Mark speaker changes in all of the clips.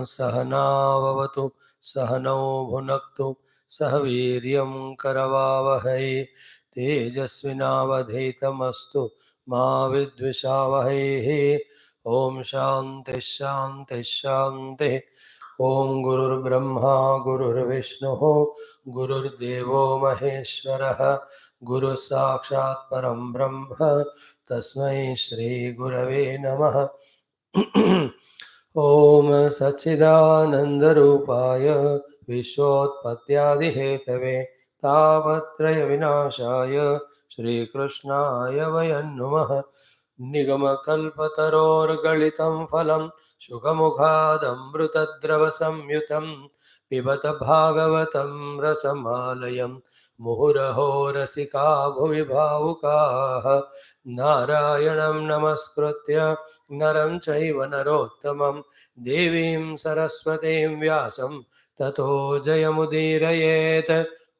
Speaker 1: सहनाववतु सहनौ भुनक्तु सह वीर्यं करवावहै तेजस्विनावधीतमस्तु मा विद्विषावहैः। ओम शांति शांति शांति। ओम गुरुर्ब्रह्मा गुरुर्विष्णुः गुरुर्देवो महेश्वरः गुरु साक्षात् परं ब्रह्म तस्मै श्री गुरवे नमः। ओम सच्चिदानन्दरूपाय विश्वोत्पत्त्यादिहेतवे तापत्रय विनाशाय श्रीकृष्णाय वयं नुमः। निगमकल्पतरोर्गलितं फलं शुकमुखादमृतद्रवसंयुतं पिबत भागवतं रसमालयं मुहुरहो रसिका भुवि भावुकाः। नारायणं नमस्कृत्य नरं चैव नरोत्तमं देवीं सरस्वतीं व्यासं ततो जयमुदीरयेत्।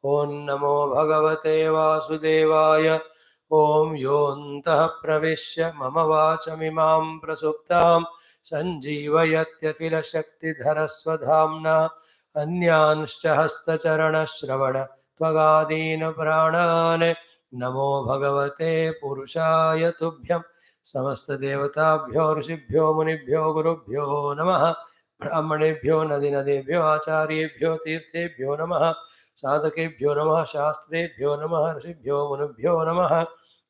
Speaker 1: ॐ नमो भगवते वासुदेवाय। ॐ योऽन्तः प्रविश्य मम वाचमिमां प्रसुप्तां सञ्जीवयत्यखिल शक्तिधरस्वधाम्ना अन्यांश्च हस्तचरणश्रवण त्वगादीन् प्राणान् नमो भगवते पुरुषाय तुभ्यं। समस्तदेवताभ्यो ऋषिभ्यो मुनिभ्यो गुरुभ्यो नमः। ब्राह्मणेभ्यो नदीनदेभ्यो आचार्येभ्यो तीर्थेभ्यो नमः। साधकेभ्यो नमः। शास्त्रेभ्यो नमः। ऋषिभ्यो मुनिभ्यो नमः।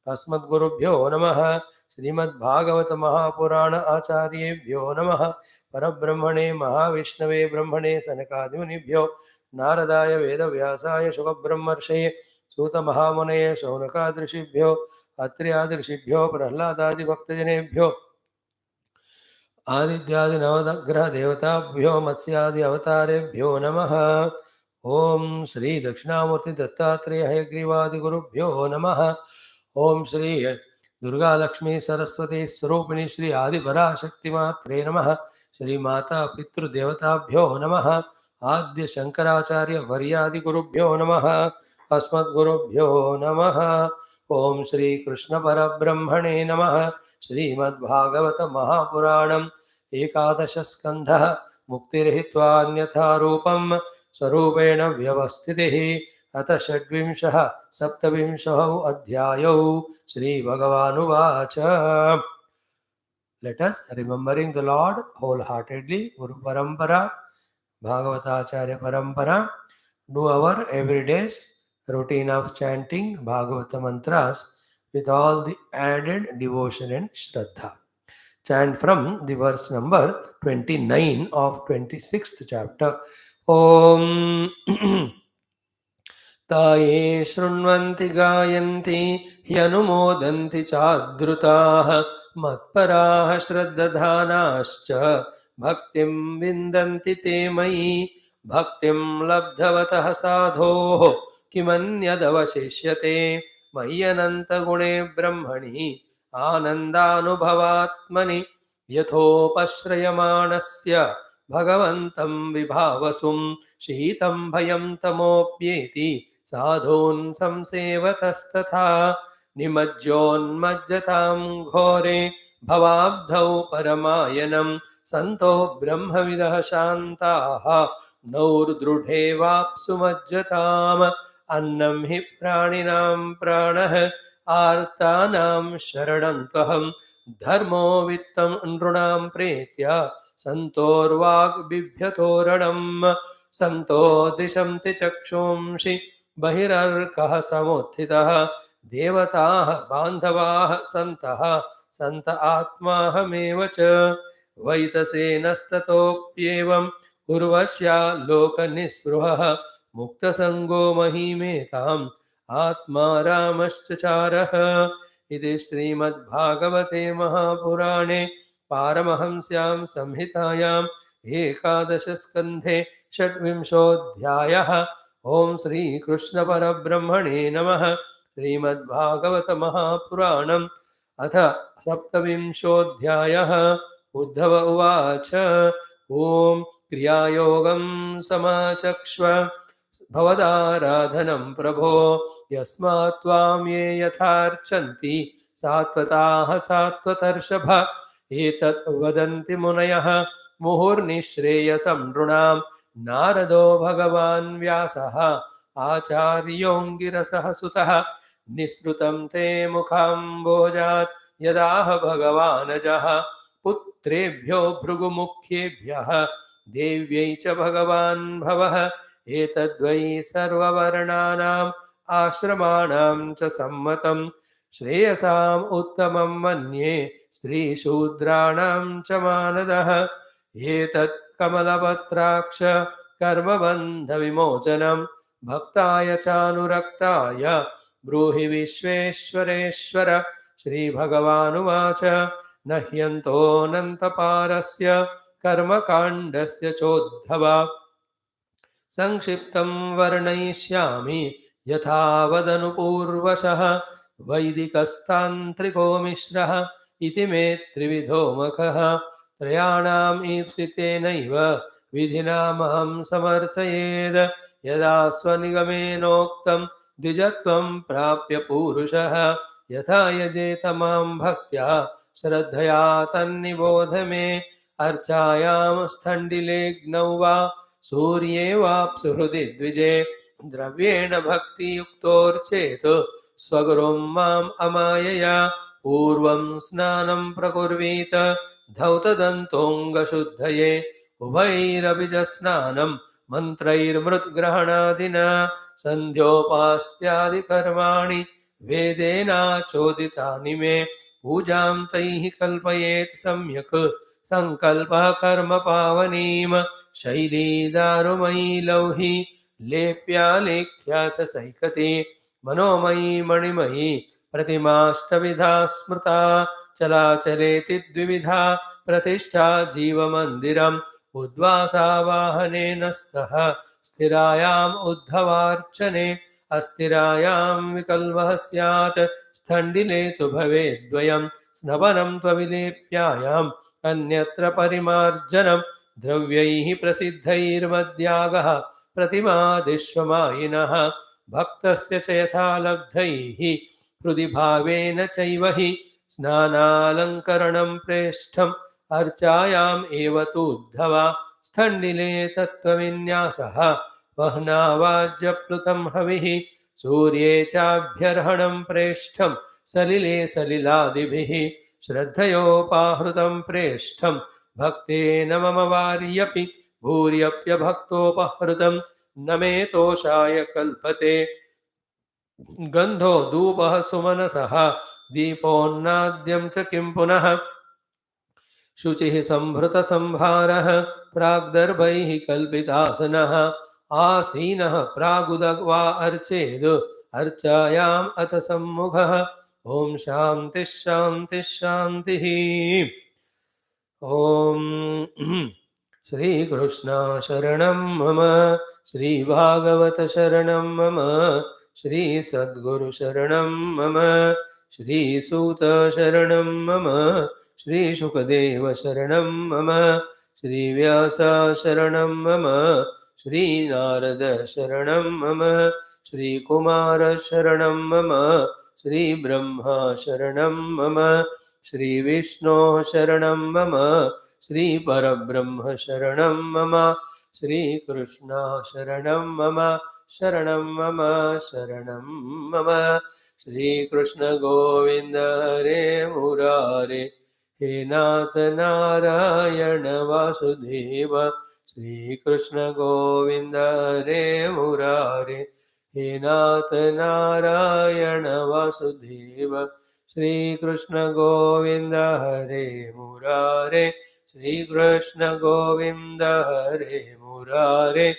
Speaker 1: अस्मद्गुरुभ्यो नमः। श्रीमद्भागवत महापुराण आचार्येभ्यो नमः। परब्रह्मणे महाविष्णवे ब्रह्मणे सनकादिमुनिभ्यो नारदाय वेदव्यासाय शुकब्रह्मर्षये सूतमहामुनये शौनकादृशिभ्यो अत्र्यादृशिभ्यो प्रह्लादादिभक्तजनेभ्यो आदित्यादिनवग्रहदेवताभ्यो मत्स्यादि अवतारेभ्यो नमः। ओम श्री दक्षिणामूर्ति दत्तात्रेय हयग्रीवादिगुरुभ्यो नमः। ओम श्री दुर्गा लक्ष्मी सरस्वती स्वरूपिणी श्री आदिपराशक्तिमात्रे नमः। श्री माता पितृदेवताभ्यो नमः। आद्य शंकराचार्य वर्यादिगुरुभ्यो नमः। अस्मद्गुरुभ्यो नमः। ओम श्री कृष्ण परब्रह्मणे नमः। श्रीमद्भागवत महापुराणम् एकादश स्कंधः मुक्तिरहित्वा अन्यथा रूपं स्वरूपेण व्यवस्थितिः। अथ षड्विंशः सप्तविंशः अध्यायौ श्रीभगवानुवाच। Let us, remembering the Lord wholeheartedly, Guru Parampara, Bhagavatacharya Parampara, do our everyday's routine of chanting Bhagavata mantras with all the added devotion and Shraddha. Chant from the verse number 29 of 26th chapter. Om ताये शृण्वन्ति गायन्ति ह्यनुमोदन्ति चाद्रुताः मत्पराः श्रद्दधानाश्च भक्तिं विन्दन्ति ते मयि। भक्तिं लब्धवतः साधोः किमन्यदवशिष्यते मय्यनन्तगुणे ब्रह्मणि आनन्दानुभवात्मनि। यथोपश्रयमाणस्य भगवन्तं विभावसुं शीतं भयं तमोऽप्येति साधून् संसेवतस्तथा। निमज्जोन्मज्जतां घोरे भवाब्धौ परमायनं सन्तो ब्रह्मविदः शान्ताः नौर्दृढे वाप्सुमज्जताम्। अन्नं हि प्राणिनां प्राणः आर्तानां शरणं त्वहं धर्मो वित्तं नृणां प्रेत्य सन्तोर्वाग्बिभ्यतोरणम्। सन्तो दिशन्ति चक्षुंषि बहिरर्कः समुत्थितः देवताः बान्धवाः सन्तः सन्त आत्माहमेव च। वैतसेनस्ततोऽप्येवम् उर्वश्या लोकनिःस्पृहः मुक्तसङ्गो महीमेताम् आत्मा रामश्चचारः। इति श्रीमद्भागवते महापुराणे पारमहंस्यां संहितायाम् एकादशस्कन्धे षड्विंशोऽध्यायः। ओम श्री कृष्ण परब्रह्मणे नमः। श्रीमद्भागवत महापुराणम् अथ सप्तविंशोऽध्यायः। उद्धव उवाच। ओम क्रियायोगं समाचक्ष्व भवदाराधनं प्रभो यस्मात् त्वां ये यथार्चन्ति सात्वताः सात्वतर्षभ। एतत् वदन्ति मुनयः मुहुर्निःश्रेयसं नृणां नारदो भगवान् व्यासः आचार्योऽङ्गिरसः सुतः निःसृतं ते मुखाम्बोजात् यदाह भगवानजः पुत्रेभ्यो भृगुमुख्येभ्यः देव्यै च भगवान् भवः एतद्वै सर्ववर्णानाम् आश्रमाणां च सम्मतं श्रेयसाम् उत्तमं मन्ये स्त्रीशूद्राणां च मानदः एतत् कमलपत्राक्ष कर्मबन्धविमोचनं भक्ताय चानुरक्ताय ब्रूहि विश्वेश्वरेश्वर श्रीभगवानुवाच न ह्यन्तोऽनन्तपारस्य कर्मकाण्डस्य चोद्धवा संक्षिप्तं वर्णयिष्यामि यथा वदनुपूर्वशः वैदिकस्तान्त्रिको मिश्रः इति मे त्रिविधो मखः त्रयाणाम् ईप्सितेनैव विधिनामहं समर्चयेद् यदा स्वनिगमेनोक्तं द्विजत्वं प्राप्य पूरुषः यथा यजेत मां भक्त्या श्रद्धया तन्निबोध मे अर्चायां स्थण्डिलेऽग्नौ वा सूर्ये वाप्सु हृदि द्विजे द्रव्येण भक्तियुक्तोर्चेत् स्वगुरुं माम् अमायया पूर्वं स्नानं प्रकुर्वीत धौतदन्तोऽङ्गशुद्धये उभैरपि च स्नानं मन्त्रैर्मृद्ग्रहणादिना सन्ध्योपास्त्यादिकर्माणि वेदेनाचोदितानि मे पूजां तैः कल्पयेत् सम्यक् सङ्कल्पः कर्म पावनीम् शैली दारुमयी लौही लेप्या च सैकती मनोमयी मणिमयी प्रतिमाष्टविधा स्मृता चलाचलेति द्विविधा प्रतिष्ठा जीवमन्दिरम् उद्वासावाहनेन स्तः स्थिरायाम् उद्धवार्चने अस्थिरायां विकल्पः स्यात् स्थण्डिले तु भवेद्वयम् स्नपनं त्वविलेप्यायाम् अन्यत्र परिमार्जनं द्रव्यैः प्रसिद्धैर्मद्यागः प्रतिमादिष्वमायिनः भक्तस्य च यथा लब्धैः हृदि भावेन चैव हि स्नानालङ्करणं प्रेष्ठम् अर्चायाम् एव तूद्धवा स्थण्डिले तत्त्वविन्यासः वह्नावाज्यप्लुतं हविः सूर्ये चाभ्यर्हणं प्रेष्ठं सलिले सलिलादिभिः श्रद्धयोपाहृतं प्रेष्ठं भक्तेन मम वार्यपि भूर्यप्यभक्तोपहृतं न मे तोषाय कल्पते गन्धो धूपः सुमनसः दीपोन्नाद्यं च किं पुनः शुचिः संभृतसंभारः प्राग्दर्भैः कल्पितासनः आसीनः प्रागुदग्वा अर्चेद् अर्चायाम् अथ सम्मुखः ॐ शान्तिः शान्तिः शान्तिः ॐ श्रीकृष्ण शरणं मम श्रीभागवत शरणं मम श्रीसद्गुरु शरणं मम श्रीसूत शरणं मम श्रीशुकदेव शरणं मम श्रीव्यास शरणं मम श्रीनारद शरणं मम श्रीकुमार शरणं मम श्रीब्रह्मा शरणं मम श्रीविष्णो शरणं मम श्रीपरब्रह्म शरणं मम श्रीकृष्ण शरणं मम शरणं मम शरणं मम श्रीकृष्ण गोविन्द हरे मुरारे हे नाथ नारायण वासुदेव श्रीकृष्ण गोविन्द हरे मुरारे हे नाथ नारायण वासुदेव श्रीकृष्ण गोविन्द हरे मुरारे श्रीकृष्ण गोविन्द हरे मुरारे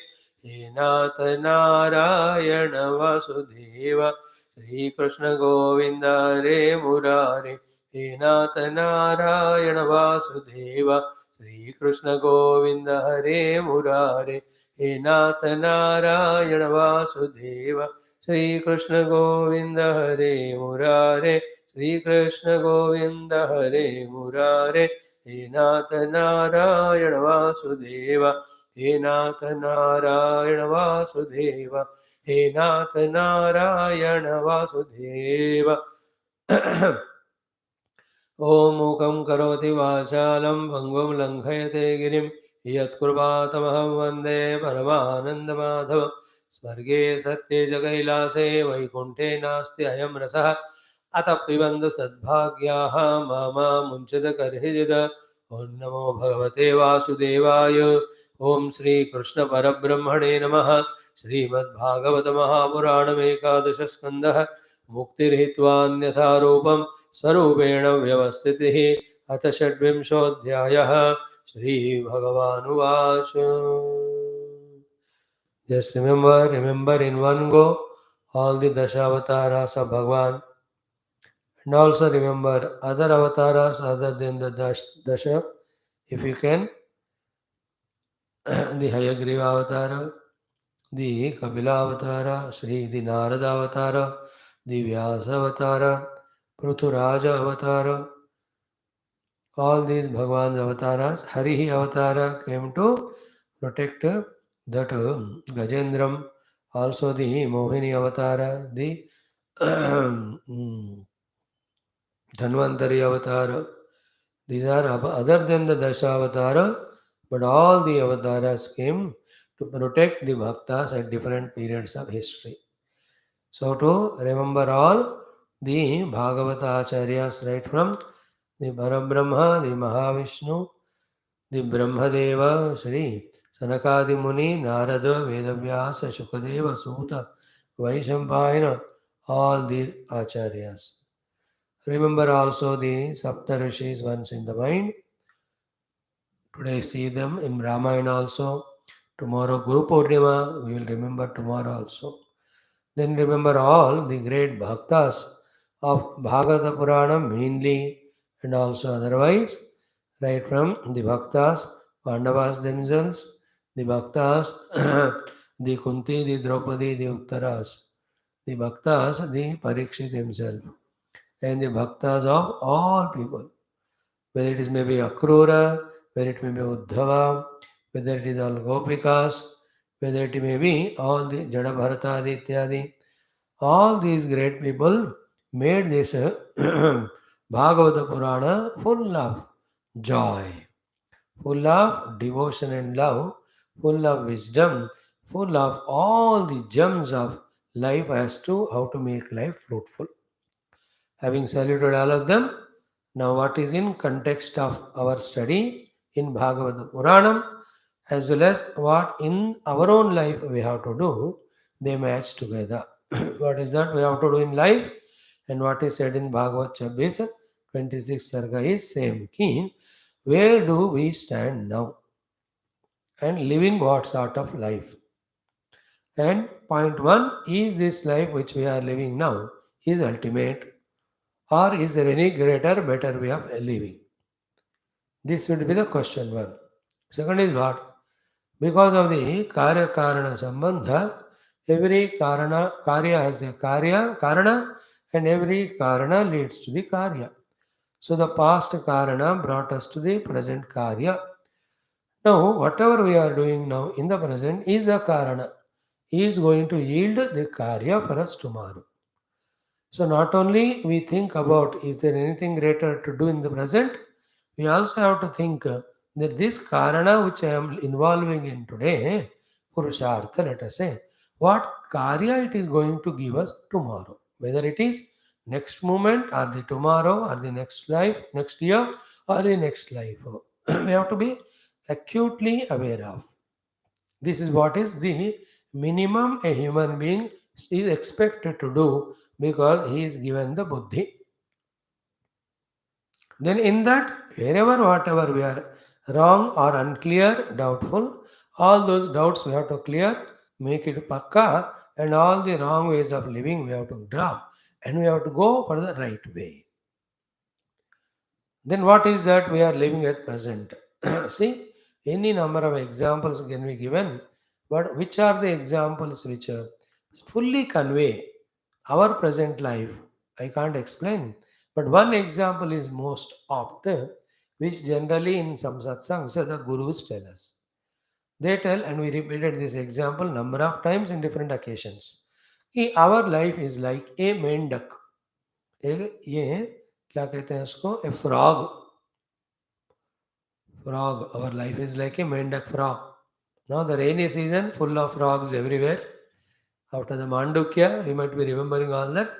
Speaker 1: हे नाथ नारायण वासुदेव श्रीकृष्ण गोविन्द हरे मुरारे हे नाथ नारायण वासुदेव श्रीकृष्ण गोविन्द हरे मुरारे हे नाथ नारायण वासुदेव श्रीकृष्ण गोविन्द हरे मुरारे श्रीकृष्ण गोविन्द हरे मुरारे हे नाथ नारायण वासुदेव हे नाथ नारायण वासुदेव हे नाथ नारायण वासुदेव ॐ मूकं करोति वाचालं भङ्गुं लङ्घयते गिरिं यत्कृपातमहं वन्दे परमानन्दमाधवं स्वर्गे सत्ये च कैलासे वैकुण्ठे नास्ति अयं रसः अतः पिबन्तु सद्भाग्याः मा मुञ्चत कर्हिजिद ॐ नमो भगवते वासुदेवाय ॐ श्रीकृष्णपरब्रह्मणे नमः श्रीमद्भागवतमहापुराणमेकादशस्कन्धः मुक्तिर्हित्वान्यथा रूपं स्वरूपेण व्यवस्थितिः अथ षड्विंशोऽध्यायः श्रीभगवानुवाच Just remember in one go all the Dashavataras of Bhagavan, and also remember other avatars other than the Dasha, if you can, the Hayagriva Avatara, the Kapila Avatara, the Narada Avatara, the Vyasa Avatara, Pruthuraja Avatara, all these Bhagavan's avatars. Harihi Avatara came to protect that Gajendram, also the Mohini Avatara, the Dhanvantari Avatara. These are other than the Dasha Avatara, but all the avatars came to protect the bhaktas at different periods of history. So to remember all the Bhagavata Acharyas right from the Parabrahma, the Mahavishnu, the Brahmadeva, Sri Sanakadi Muni, Narada, Vedavyasa, Shukadeva, Suta, Vaishampayana, all these Acharyas. Remember also the Sapta Rishis once in the mind. Today see them in Ramayana also. Tomorrow Guru Purnima, we will remember tomorrow also. Then remember all the great bhaktas of Bhagavata Puranam mainly and also otherwise, right from the bhaktas, Pandavas themselves, the bhaktas, the Kunti, the Draupadi, the Uttaras, the bhaktas, the Parikshit himself, and the bhaktas of all people, whether it is maybe Akrura, whether it may be Uddhava, whether it is all Gopikas, whether it may be all the Jada Bharatadi Ityadi, all these great people made this Bhagavata Purana full of joy, full of devotion and love, full of wisdom, full of all the gems of life as to how to make life fruitful. Having saluted all of them, now what is in context of our study in Bhagavata Puranam, as well as what in our own life we have to do, they match together. What is that we have to do in life and what is said in Bhagavad 26 Sarga is same. Key, where do we stand now and living what sort of life? And point one, is this life which we are living now is ultimate, or is there any greater, better way of living? This would be the question one. Second is what? Because of the Karya Karana Sambandha, every Karya has a Karana, and every Karana leads to the Karya. So the past Karana brought us to the present Karya. Now, whatever we are doing now in the present is the Karana. Is going to yield the Karya for us tomorrow. So not only we think about is there anything greater to do in the present, we also have to think that this karana which I am involving in today, Purushartha, let us say, what karya it is going to give us tomorrow. Whether it is next moment or the tomorrow or the next life, next year or the next life. We have to be acutely aware of. This is what is the minimum a human being is expected to do because he is given the buddhi. Then in that, wherever whatever we are wrong or unclear, doubtful, all those doubts we have to clear, make it pakka, and all the wrong ways of living we have to drop, and we have to go for the right way. Then what is that we are living at present? See, any number of examples can be given, but which are the examples which fully convey our present life? I can't explain, but one example is most apt, which generally in some satsangs the gurus tell us. They tell, and we repeated this example number of times in different occasions. Our life is like a main duck. ये क्या कहते हैं उसको, ए frog. Frog. Our life is like a mendak frog. Now the rainy season, full of frogs everywhere. After the Mandukya, we might be remembering all that.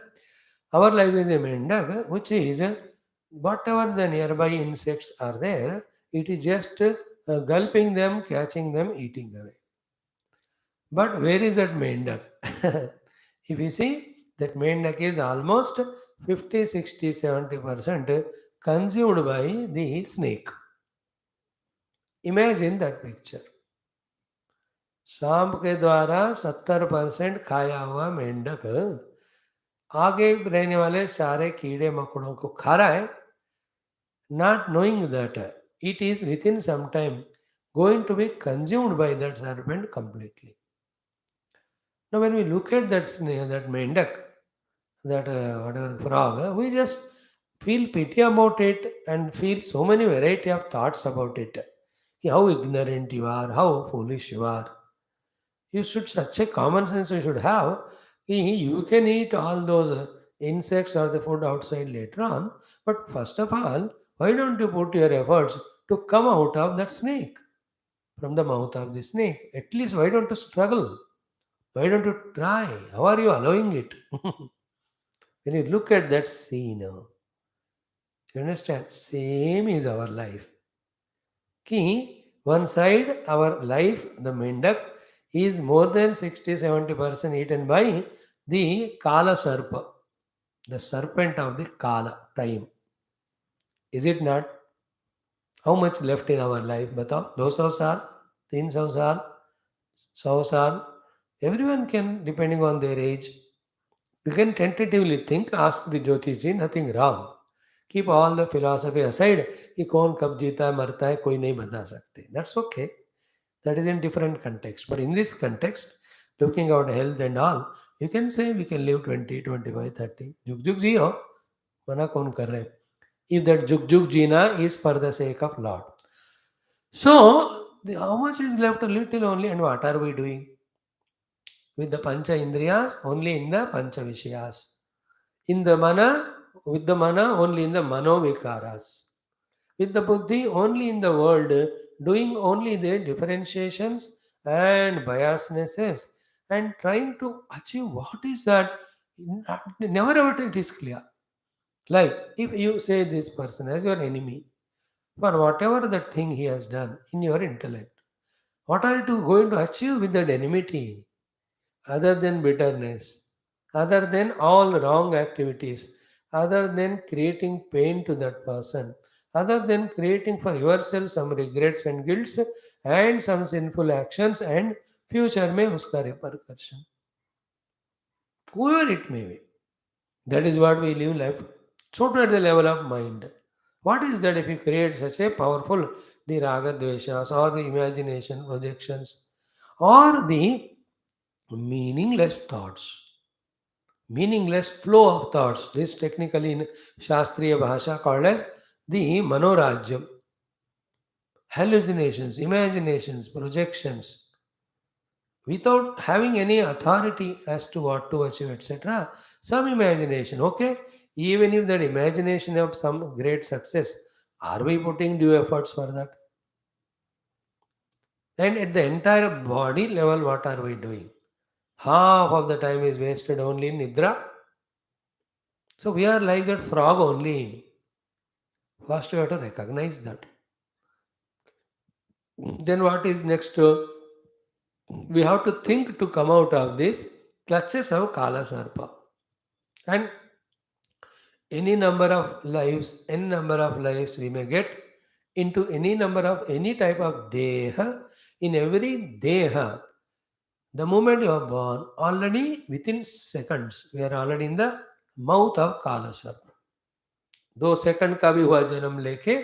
Speaker 1: Our life is a mendak, which is whatever the nearby insects are there, it is just gulping them, catching them, eating away. But where is that mendak? If you see, that mendak is almost 50, 60, 70% consumed by the snake. Imagine that picture. सांप के द्वारा 70% खाया हुआ मेंढक आगे रहने वाले सारे कीड़े मकोड़ों को खा रहा है, not knowing that it is within some time going to be consumed by that serpent completely. Now, when we look at that snake, that mendak, that whatever frog, we just feel pity about it and feel so many variety of thoughts about it. How ignorant you are, how foolish you are. You should, such a common sense you should have. You can eat all those insects or the food outside later on, but first of all, why don't you put your efforts to come out of that snake, from the mouth of the snake? At least why don't you struggle? Why don't you try? How are you allowing it? When you look at that scene, you understand? Same is our life. One side, our life, the mendak, is more than 60-70% eaten by the Kala Sarpa, the serpent of the Kala time. Is it not? How much left in our life? Batao, 200 saal, 300 saal, 100 saal. Everyone can, depending on their age. You can tentatively think, ask the Jyotishji, nothing wrong. Keep all the philosophy aside. कि कौन कब जीता है मरता है कोई नहीं बता सकते. That's okay. That is in different context. But in this context, looking at health and all, you can say we can live 20, 25, 30. Juk juk jiyo. Mana kaun kar rahe? If that juk juk jina is for the sake of Lord. So, how much is left? A little only. And what are we doing? With the pancha indriyas, only in the pancha vishayas. In the mana, with the mana, only in the mano vikaras. With the buddhi, only in the world, doing only the differentiations and biasnesses and trying to achieve what is that, never ever it is clear. Like if you say this person as your enemy for whatever that thing he has done in your intellect, what are you going to achieve with that enmity? Other than bitterness, other than all wrong activities, other than creating pain to that person, other than creating for yourself some regrets and guilts and some sinful actions and future में उसका repercussion. Whoever it may be. That is what we live life. So to at the level of mind. What is that if you create such a powerful the raga dveshas or the imagination projections or the meaningless thoughts, meaningless flow of thoughts. This technically in Shastriya Bhasha called as the Manorajyam. Hallucinations, imaginations, projections, without having any authority as to what to achieve, etc. Some imagination, okay? Even if that imagination of some great success, are we putting due efforts for that? And at the entire body level, what are we doing? Half of the time is wasted only in Nidra. So we are like that frog only. First, we have to recognize that. Then, what is next? We have to think to come out of this clutches of Kala Sarpa. And any number of lives, n number of lives we may get into any number of any type of deha. In every deha, the moment you are born, already within seconds, we are already in the mouth of Kala Sarpa. 2 second का भी हुआ जन्म लेके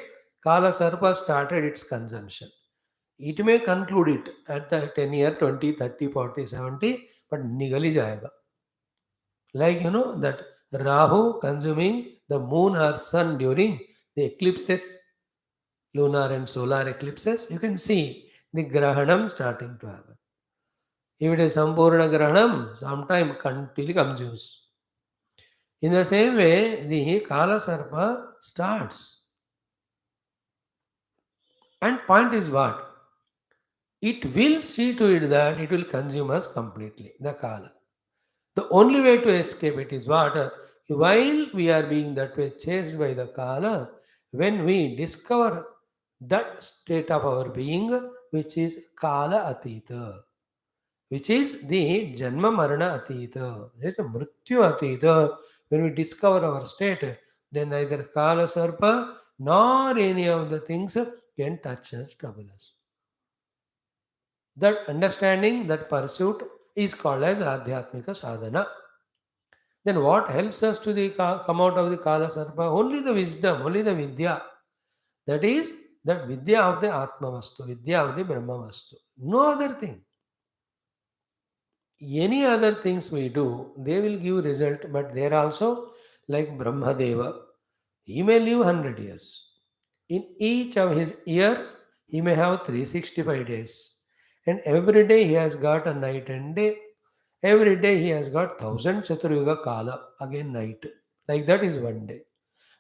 Speaker 1: काला सर्प started its consumption. It may conclude it at the 10 year, 20, 30, 40, 70, but निगल ही जाएगा. Like that Rahu consuming the moon or sun during the eclipses, lunar and solar eclipses, you can see the Grahanam starting to happen. If it is Sampurna Grahanam, sometime continually consumes. In the same way, the Kala Sarpa starts. And point is what? It will see to it that it will consume us completely, the Kala. The only way to escape it is what? While we are being that way chased by the Kala, when we discover that state of our being, which is Kala Atita, which is the Janma Marana Atita, it is a Mrityu Atita. When we discover our state, then neither Kala Sarpa nor any of the things can touch us, trouble us. That understanding, that pursuit is called as Adhyatmika Sadhana. Then what helps us to come out of the Kala Sarpa? Only the wisdom, only the Vidya. That is, that Vidya of the Atma Vastu, Vidya of the Brahma Vastu. No other thing. Any other things we do, they will give result, but they are also like Brahma Deva. He may live 100 years. In each of his year, he may have 365 days. And every day he has got a night and day. Every day he has got 1000 Chaturyuga Kala, again night. Like that is one day.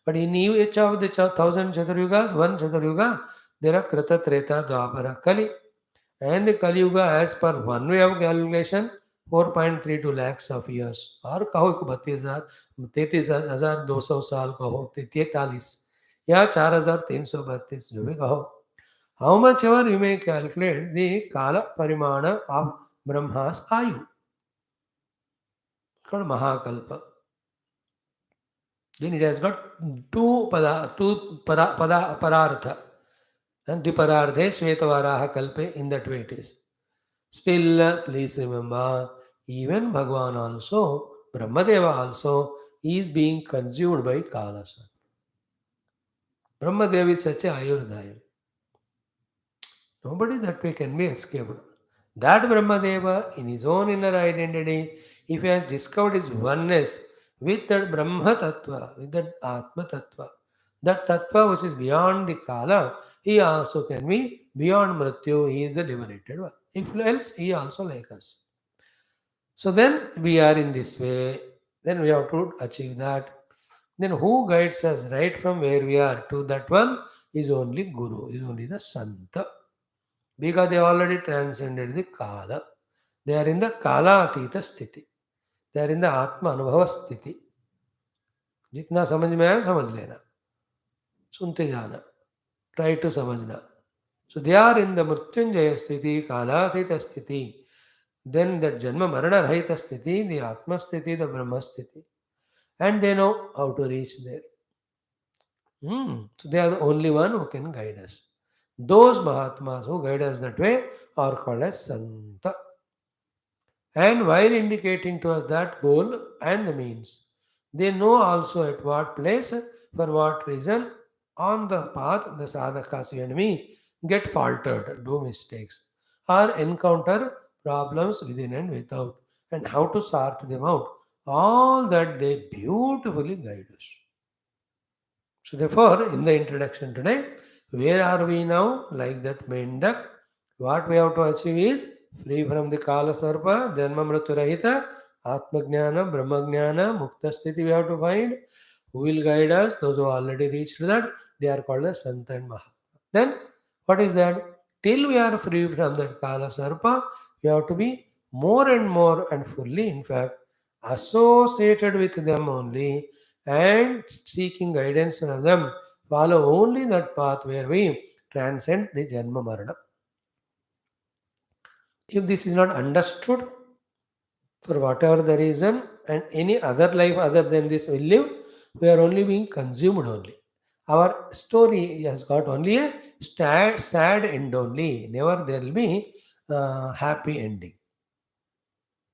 Speaker 1: But in each of the 1000 Chaturyugas, one Chaturyuga, there are Krita, Treta, Dwapara, Kali. And the Kali Yuga, as per one way of calculation, 4.32 lakhs of years. और कहो कि 32,200 कहो 43 या 4,332 जो भी कहो. How much ever you may calculate the Kala Parimana of Brahma's Ayu. Called Mahakalpa. Then it has got parartha. And Diparardhe Shvetavaraha Kalpe, in that way it is. Still, please remember, even Bhagavan also, Brahmadeva also, is being consumed by Kalasa. Brahmadeva is such a Ayurdhaya. Nobody that way can be escaped. That Brahmadeva, in his own inner identity, if he has discovered his oneness with that Brahma Tattva, with that Atma Tattva, that Tattva which is beyond the Kala, he also can be beyond Mrityu, he is the liberated one. If else, he also like us. So then we are in this way, then we have to achieve that. Then who guides us right from where we are to that one is only Guru, is only the Sant. Because they already transcended the Kala. They are in the Kala Atita Sthiti. They are in the Atma Anubhava Sthiti. जितना समझ में आया समझ लेना, सुनते जाना, try to समझना. So they are in the Mrityunjaya Sthiti, Kalatita Sthiti. Then that Janma Marana Rahita Sthiti, the Atma Sthiti, the Brahma Sthiti. And they know how to reach there. So they are the only one who can guide us. Those Mahatmas who guide us that way are called as Santa. And while indicating to us that goal and the means, they know also at what place, for what reason, on the path, the sadhakas, you and me, get faltered, do mistakes, or encounter problems within and without, and how to sort them out. All that they beautifully guide us. So therefore, in the introduction today, where are we now? Like that main duck, what we have to achieve is free from the Kala Sarpa, Janma Mrityu Rahita, Atma Jnana, Brahma Jnana, Mukta Sthiti we have to find. Who will guide us? Those who already reached that, they are called as Santa and Maha. Then, what is that? Till we are free from that Kala Sarpa, we have to be more and more and fully, in fact, associated with them only and seeking guidance from them. Follow only that path where we transcend the Janma Marana. If this is not understood, for whatever the reason, and any other life other than this we live, we are only being consumed only. Our story has got only a sad end only. Never there will be happy ending.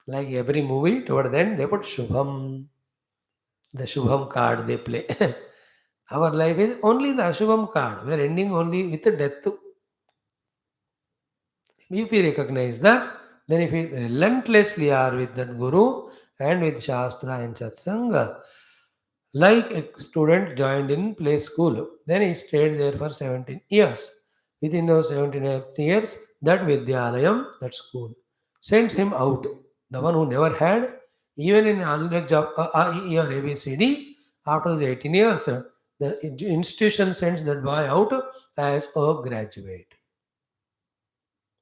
Speaker 1: Like every movie, toward the end they put Shubham, the Shubham card they play. Our life is only the Ashubham card. We are ending only with the death. If we recognize that, then if we relentlessly are with that Guru and with Shastra and Satsanga, like a student joined in play school, then he stayed there for 17 years. Within those 17 years, that Vidyalayam, that school, sends him out. The one who never had, Even in knowledge of E or ABCD, after those 18 years, the institution sends that boy out as a graduate.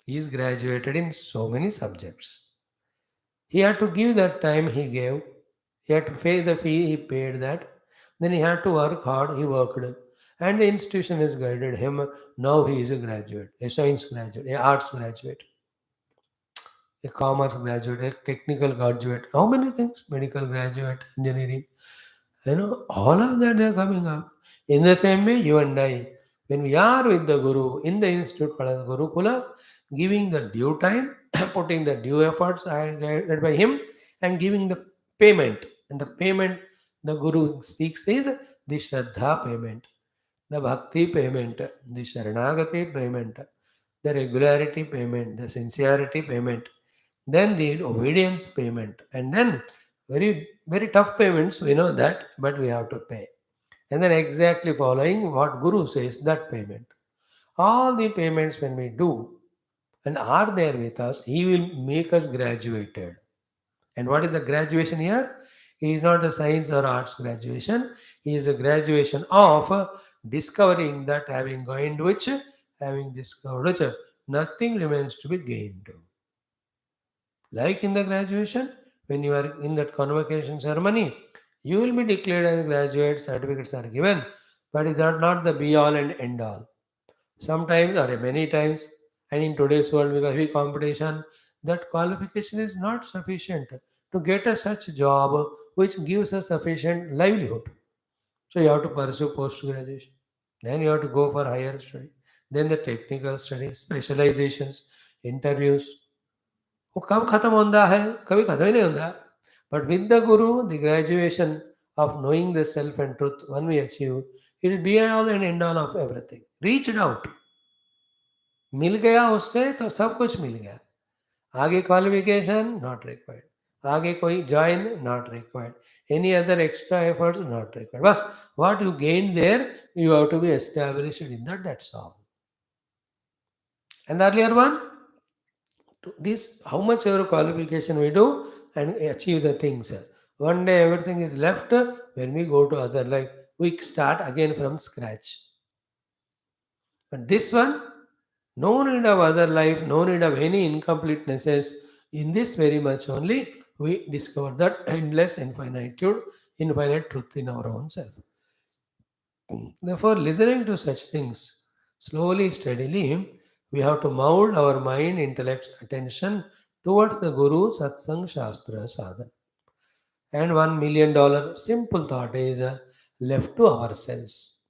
Speaker 1: He is graduated in so many subjects. He had to give that time he gave. He had to pay the fee, he paid that. Then he had to work hard, he worked. And the institution has guided him. Now he is a graduate, a science graduate, a arts graduate, a commerce graduate, a technical graduate. How many things? Medical graduate, engineering. All of that they are coming up. In the same way, you and I, when we are with the Guru in the institute called as Gurukula, giving the due time, putting the due efforts guided by him, and giving the payment. And the payment the Guru seeks is the Shraddha payment, the Bhakti payment, the Sharanagati payment, the regularity payment, the sincerity payment, then the obedience payment, and then very very tough payments, we know that, but we have to pay. And then exactly following what Guru says, that payment. All the payments when we do and are there with us, he will make us graduated. And what is the graduation here? He is not a science or arts graduation. He is a graduation of discovering that having gained which, having discovered which, nothing remains to be gained. Like in the graduation, when you are in that convocation ceremony, you will be declared as a graduate, certificates are given, but it is not the be all and end all. Sometimes or many times, and in today's world, with heavy competition, that qualification is not sufficient to get a such job which gives a sufficient livelihood. So you have to pursue post graduation. Then you have to go for higher study. Then the technical study, specializations, interviews, वो कब खत्म होता है कभी खत्म ही नहीं होता but with the Guru the graduation of knowing the self and truth one we achieve it will be all and end all of everything reached out मिल गया उससे तो सब कुछ मिल गया आगे क्वालिफिकेशन नॉट रिक्वायर्ड आगे कोई join not required any other extra efforts not required बस what you gain there you have to be established in that's all and the earlier one this how much ever qualification we do and achieve the things one day everything is left when we go to other life we start again from scratch but this one no need of other life no need of any incompletenesses in this very much only we discover that endless infinitude infinite truth in our own self. Therefore, listening to such things slowly, steadily, we have to mold our mind, intellect, attention towards the Guru, Satsang, Shastra, Sadhana. And $1 million simple thought is left to ourselves.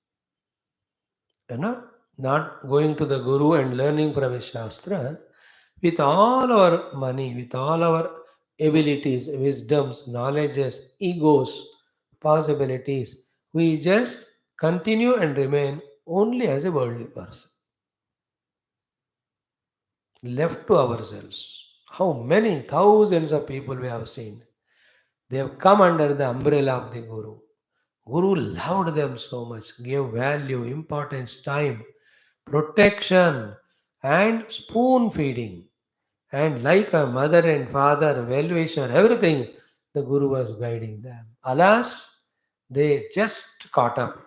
Speaker 1: Not going to the Guru and learning from his Shastra with all our money, with all our abilities, wisdoms, knowledges, egos, possibilities, we just continue and remain only as a worldly person, left to ourselves. How many thousands of people we have seen? They have come under the umbrella of the Guru. Guru loved them so much, gave value, importance, time, protection, and spoon feeding. And like a mother and father, well wisher, everything, the Guru was guiding them. Alas, they just caught up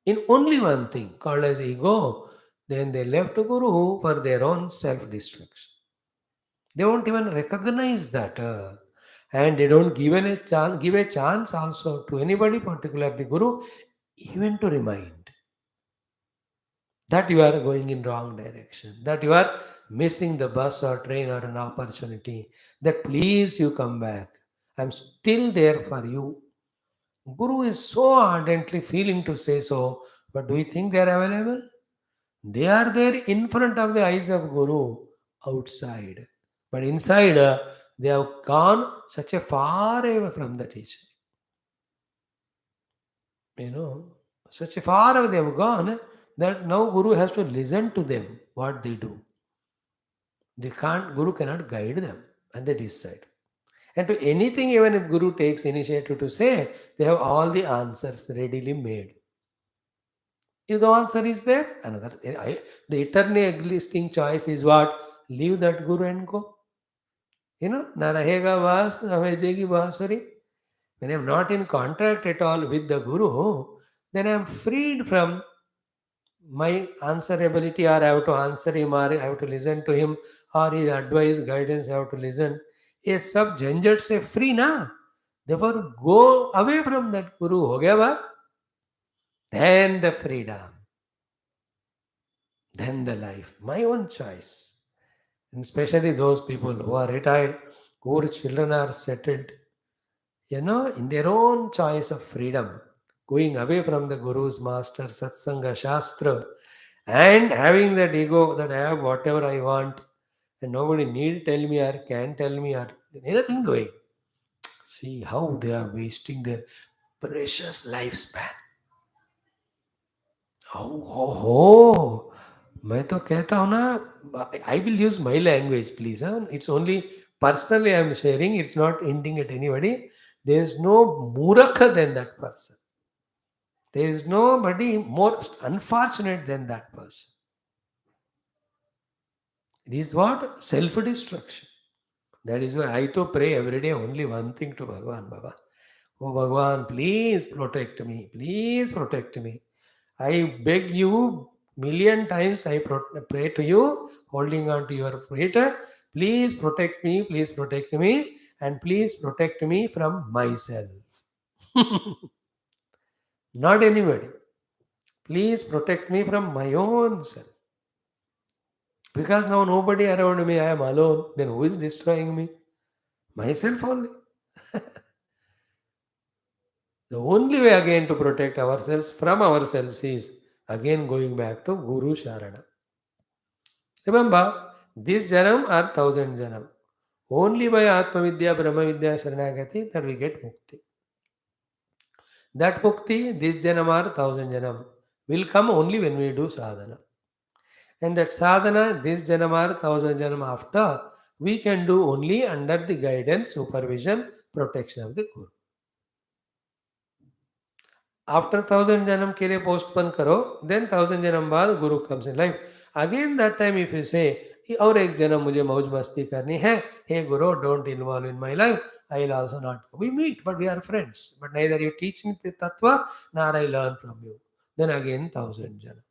Speaker 1: in only one thing called as ego. Then they left Guru for their own self destruction. They won't even recognize that. And they don't give a chance also to anybody, particularly the Guru, even to remind that you are going in wrong direction, that you are missing the bus or train or an opportunity, that please you come back. I'm still there for you. Guru is so ardently feeling to say so, but do you think they are available? They are there in front of the eyes of Guru outside. But inside, they have gone such a far away from the teacher. You know, such a far away they have gone that now Guru has to listen to them, what they do. Guru cannot guide them and they decide. And to anything, even if Guru takes initiative to say, they have all the answers readily made. If the answer is there, the eternally existing choice is what? Leave that Guru and go. Na rahega baas, na bhejegi baasuri. When I am not in contact at all with the Guru, then I am freed from my answerability, or I have to answer him, or I have to listen to him, or his advice, guidance, I have to listen. ये सब झंझट से free ना. Therefore, go away from that Guru. हो गया बात? Then the freedom, then the life, my own choice. And especially those people who are retired, whose children are settled, in their own choice of freedom, going away from the Guru's master, Satsanga, Shastra, and having that ego that I have whatever I want, and nobody need tell me or can tell me or anything doing. See how they are wasting their precious lifespan. Oh, मैं तो कहता हूँ ना, I will use my language, please. Huh? It's only personally I'm sharing. It's not ending at anybody. There is no murakha than that person. There is nobody more unfortunate than that person. This is what? Self-destruction. That is why I to pray every day only one thing to Bhagavan Baba. Oh Bhagavan, please protect me. Please protect me. I beg you million times. I pray to you, holding on to your feet. Please protect me. Please protect me, and please protect me from myself. Not anybody. Please protect me from my own self. Because now nobody around me, I am alone. Then who is destroying me? Myself only. The only way again to protect ourselves from ourselves is again going back to Guru Sharana. Remember, this janam are thousand janam. Only by Atma Vidya, Brahma Vidya, Sharanagati that we get mukti. That mukti, this janam are thousand janam, will come only when we do sadhana. And that sadhana, this janam are thousand janam after, we can do only under the guidance, supervision, protection of the Guru. After thousand janam ke liye postpone karo, then thousand janam baad Guru comes in life. Again that time if you say, और एक जन्म मुझे मौज मस्ती करनी है, hey Guru, don't involve in my life, I will also not. We meet, but we are friends. But neither you teach me the tattva, nor I learn from you. Then again thousand janam.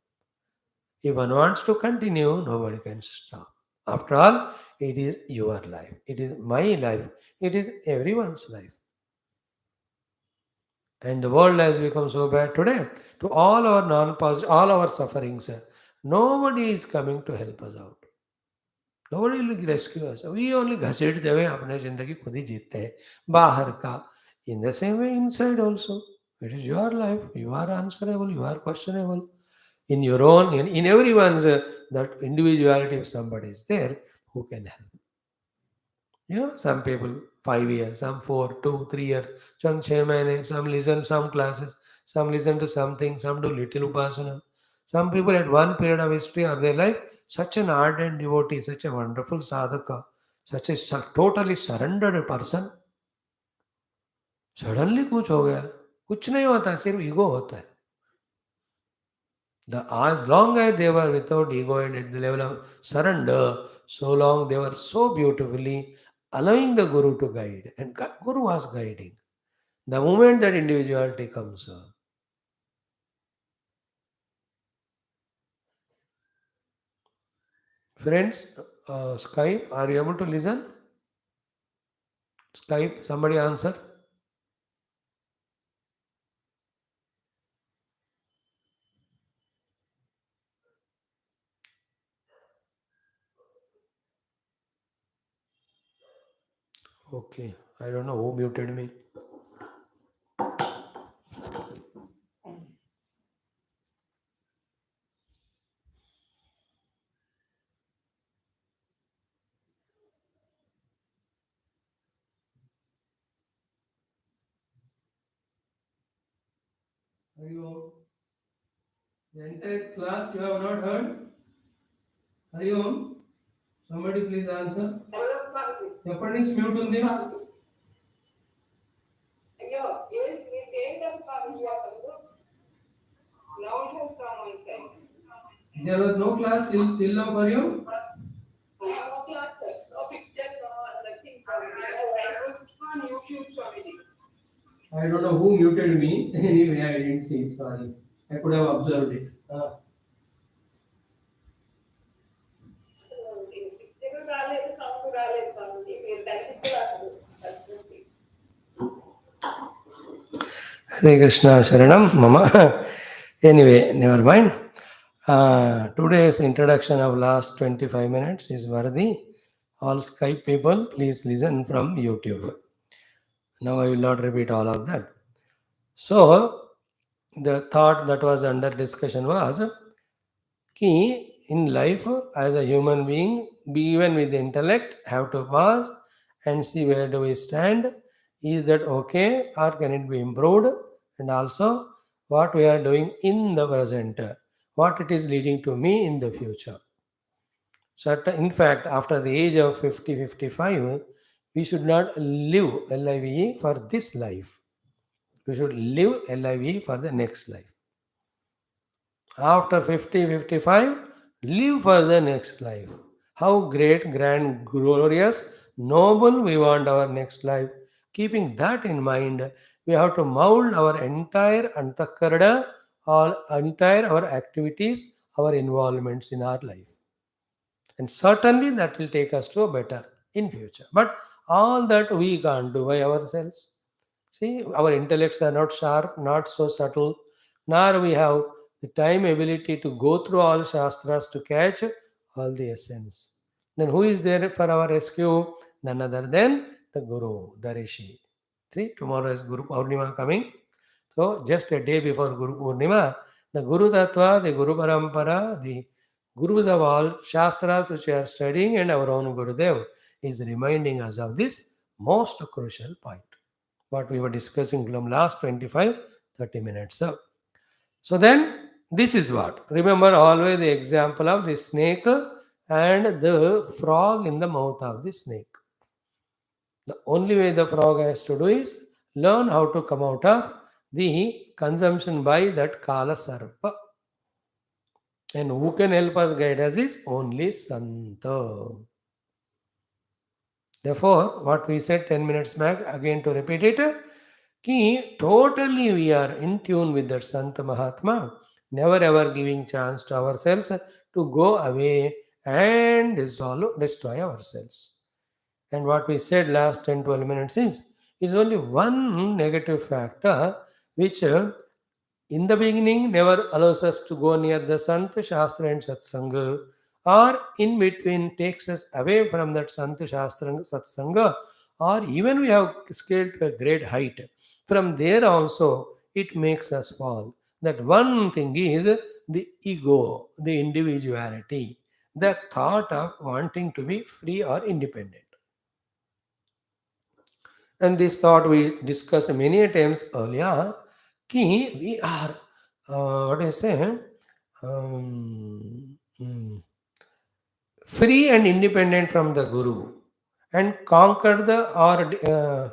Speaker 1: If one wants to continue, nobody can stop. After all, it is your life. It is my life. It is everyone's life. And the world has become so bad today. To all our non-positive, all our sufferings, nobody is coming to help us out. Nobody will rescue us. We only घसीटते हुए अपने जिंदगी खुद ही जीतते हैं बाहर का. In the same way, inside also, it is your life. You are answerable. You are questionable. In your own, in everyone's, that individuality of somebody is there who can help. Some people 5 years, some 4, 2, 3 years, some 6 months, some listen some classes, some listen to something, some do little upasana. Some people at one period of history of their life, such an ardent devotee, such a wonderful sadhaka, such a totally surrendered person, suddenly कुछ हो गया. कुछ नहीं होता, सिर्फ ego होता है. As long as they were without ego and at the level of surrender, so long they were so beautifully allowing the Guru to guide. And Guru was guiding. The moment that individuality comes, friends, Skype, are you able to listen? Skype, somebody answer. Okay, I don't know who muted me. Hari Om. The entire class you have not heard? Hari Om. Somebody please answer. ఎప్పటి నుంచి mute ఉంది? అయ్యో మీరు ఏంటో స్వామి చేస్తారు. Now it has come on time. There was no class till now for you? No class, no picture, no nothing. I don't know who muted me. Anyway, I didn't see it. Sorry. I could have observed it. Sri Krishna Sharanam Mama. Anyway, never mind. Today's introduction of last 25 minutes is worthy. All Skype people, please listen from YouTube. Now I will not repeat all of that. So, the thought that was under discussion was key in life as a human being, be even with the intellect, have to pause and see where do we stand. Is that okay or can it be improved? And also what we are doing in the present, what it is leading to me in the future. So, in fact, after the age of 50, 55, we should not live LIVE for this life. We should live LIVE for the next life. After 50, 55, live for the next life. How great, grand, glorious, noble we want our next life. Keeping that in mind, we have to mold our entire antakarana, all entire our activities, our involvements in our life. And certainly that will take us to a better in future. But all that we can't do by ourselves. See, our intellects are not sharp, not so subtle, nor we have the time ability to go through all shastras to catch all the essence. Then who is there for our rescue? None other than the Guru, the Rishi. See, tomorrow is Guru Purnima coming. So just a day before Guru Purnima, the Guru Tattva, the Guru Parampara, the Gurus of all Shastras which we are studying and our own Gurudev is reminding us of this most crucial point. What we were discussing from last 25, 30 minutes. So then this is what. Remember always the example of the snake and the frog in the mouth of the snake. The only way the frog has to do is learn how to come out of the consumption by that Kala Sarpa. And who can help us guide us is only Santa. Therefore, what we said 10 minutes back, again to repeat it, ki totally we are in tune with that Santa Mahatma, never ever giving chance to ourselves to go away and destroy ourselves. And what we said last 10 12 minutes is only one negative factor which in the beginning never allows us to go near the Sant, Shastra and Satsanga, or in between takes us away from that Sant, Shastra and Satsanga, or even we have scaled to a great height. From there also it makes us fall. That one thing is the ego, the individuality, the thought of wanting to be free or independent. And this thought we discussed many times earlier, ki we are, what do I say, free and independent from the Guru and conquer the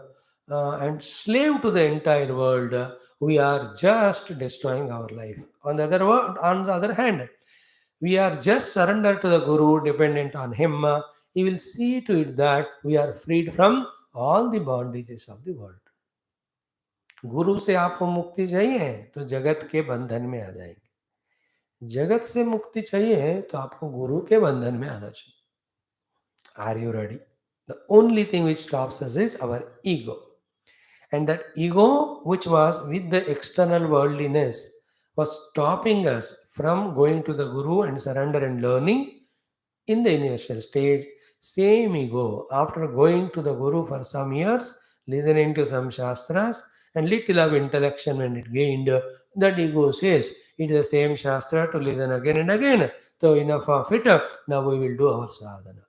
Speaker 1: and slave to the entire world. We are just destroying our life. On the other hand, we are just surrender to the Guru, dependent on Him. He will see to it that we are freed from all the bondages of the world. गुरु से आपको मुक्ति चाहिए तो जगत के बंधन में आ जाएंगे। जगत से मुक्ति चाहिए तो आपको गुरु के बंधन में आना चाहिए। Are you ready? The only thing which stops us is our ego. And that ego, which was with the external worldliness, was stopping us from going to the Guru and surrender and learning in the initial stage. Same ego, after going to the Guru for some years, listening to some Shastras, and little of intellection when it gained, that ego says, it is the same Shastra to listen again and again. So enough of it, now we will do our sadhana.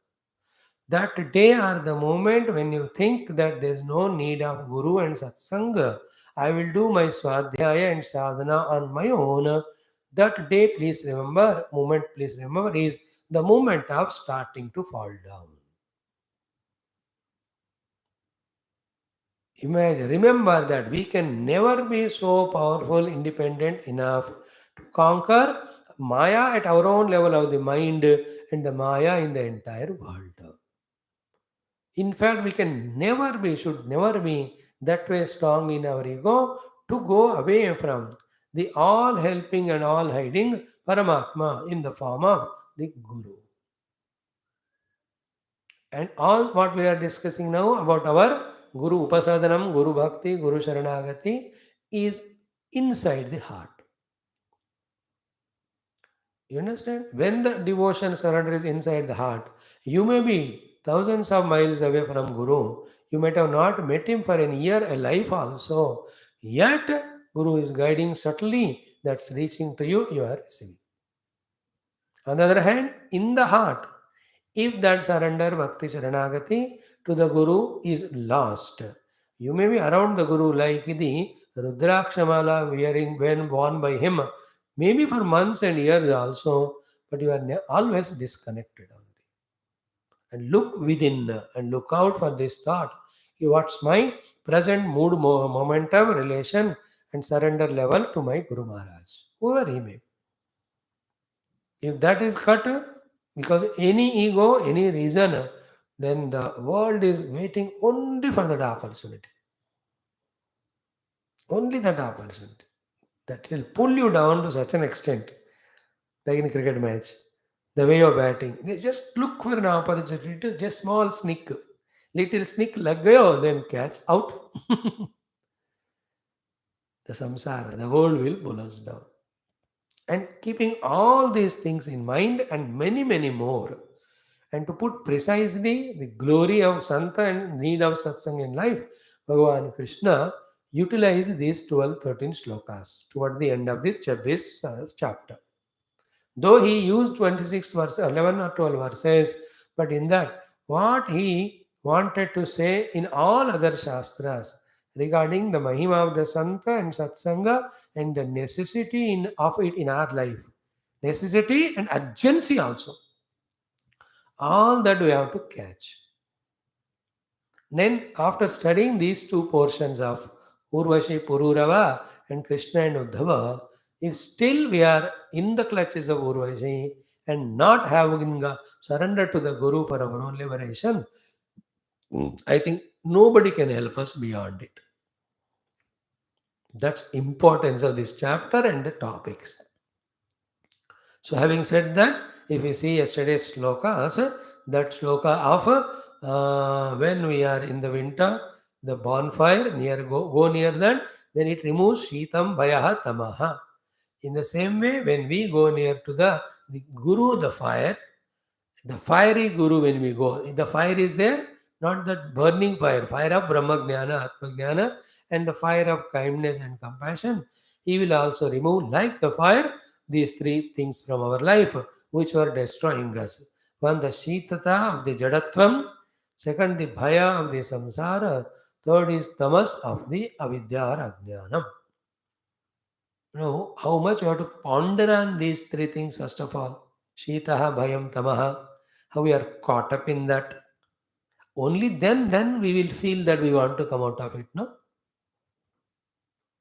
Speaker 1: That day or the moment when you think that there is no need of Guru and Satsanga, I will do my Swadhyaya and Sadhana on my own. That day, please remember, moment, please remember, is the moment of starting to fall down. Imagine, remember that we can never be so powerful, independent enough to conquer Maya at our own level of the mind and the Maya in the entire world. In fact, we can never be, should never be that way strong in our ego to go away from the all helping and all hiding Paramatma in the form of the Guru. And all what we are discussing now about our Guru Upasadhanam, Guru Bhakti, Guru Sharanagati is inside the heart. You understand? When the devotion surrender is inside the heart, you may be thousands of miles away from Guru. You might have not met him for a year, a life also. Yet, Guru is guiding subtly, that's reaching to you, you are receiving. On the other hand, in the heart, if that surrender, bhakti, saranagati to the Guru is lost, you may be around the Guru like the Rudrakshamala wearing when worn by him, maybe for months and years also, but you are always disconnected only. And look within and look out for this thought. What's my present mood, momentum, relation, and surrender level to my Guru Maharaj, whoever he may be. If that is cut, because any ego, any reason, then the world is waiting only for that opportunity. Only that opportunity. That will pull you down to such an extent, like in a cricket match. The way of batting. They just look for an opportunity to just small sneak. Little sneak, lagayo, then catch out. The samsara, the world will pull us down. And keeping all these things in mind and many, many more, and to put precisely the glory of Santa and need of Satsanga in life, Bhagavan Krishna utilized these 12, 13 slokas toward the end of this chapter. Though he used 26 verses, 11 or 12 verses, but in that, what he wanted to say in all other Shastras regarding the Mahima of the Santa and Satsanga and the necessity of it in our life. Necessity and urgency also. All that we have to catch. Then, after studying these two portions of Urvashi, Pururava, and Krishna and Uddhava, if still we are in the clutches of Urvashi and not having surrendered to the Guru for our own liberation, I think nobody can help us beyond it. That's importance of this chapter and the topics. So, having said that, if we see yesterday's slokas, that sloka of when we are in the winter, the bonfire near go near that, then it removes Shitam Bhayaha Tamaha. In the same way, when we go near to the Guru, the fiery Guru, when we go, the fire is there, not that burning fire, fire of Brahma Jnana, Atma Jnana, and the fire of kindness and compassion. He will also remove, like the fire, these three things from our life which were destroying us. One, the Shitata of the Jadatvam, second, the Bhaya of the Samsara, third is Tamas of the Avidya or Ajnanam. Now, how much we have to ponder on these three things first of all. Shitaha, Bhayam, Tamaha, how we are caught up in that. Only then we will feel that we want to come out of it, no?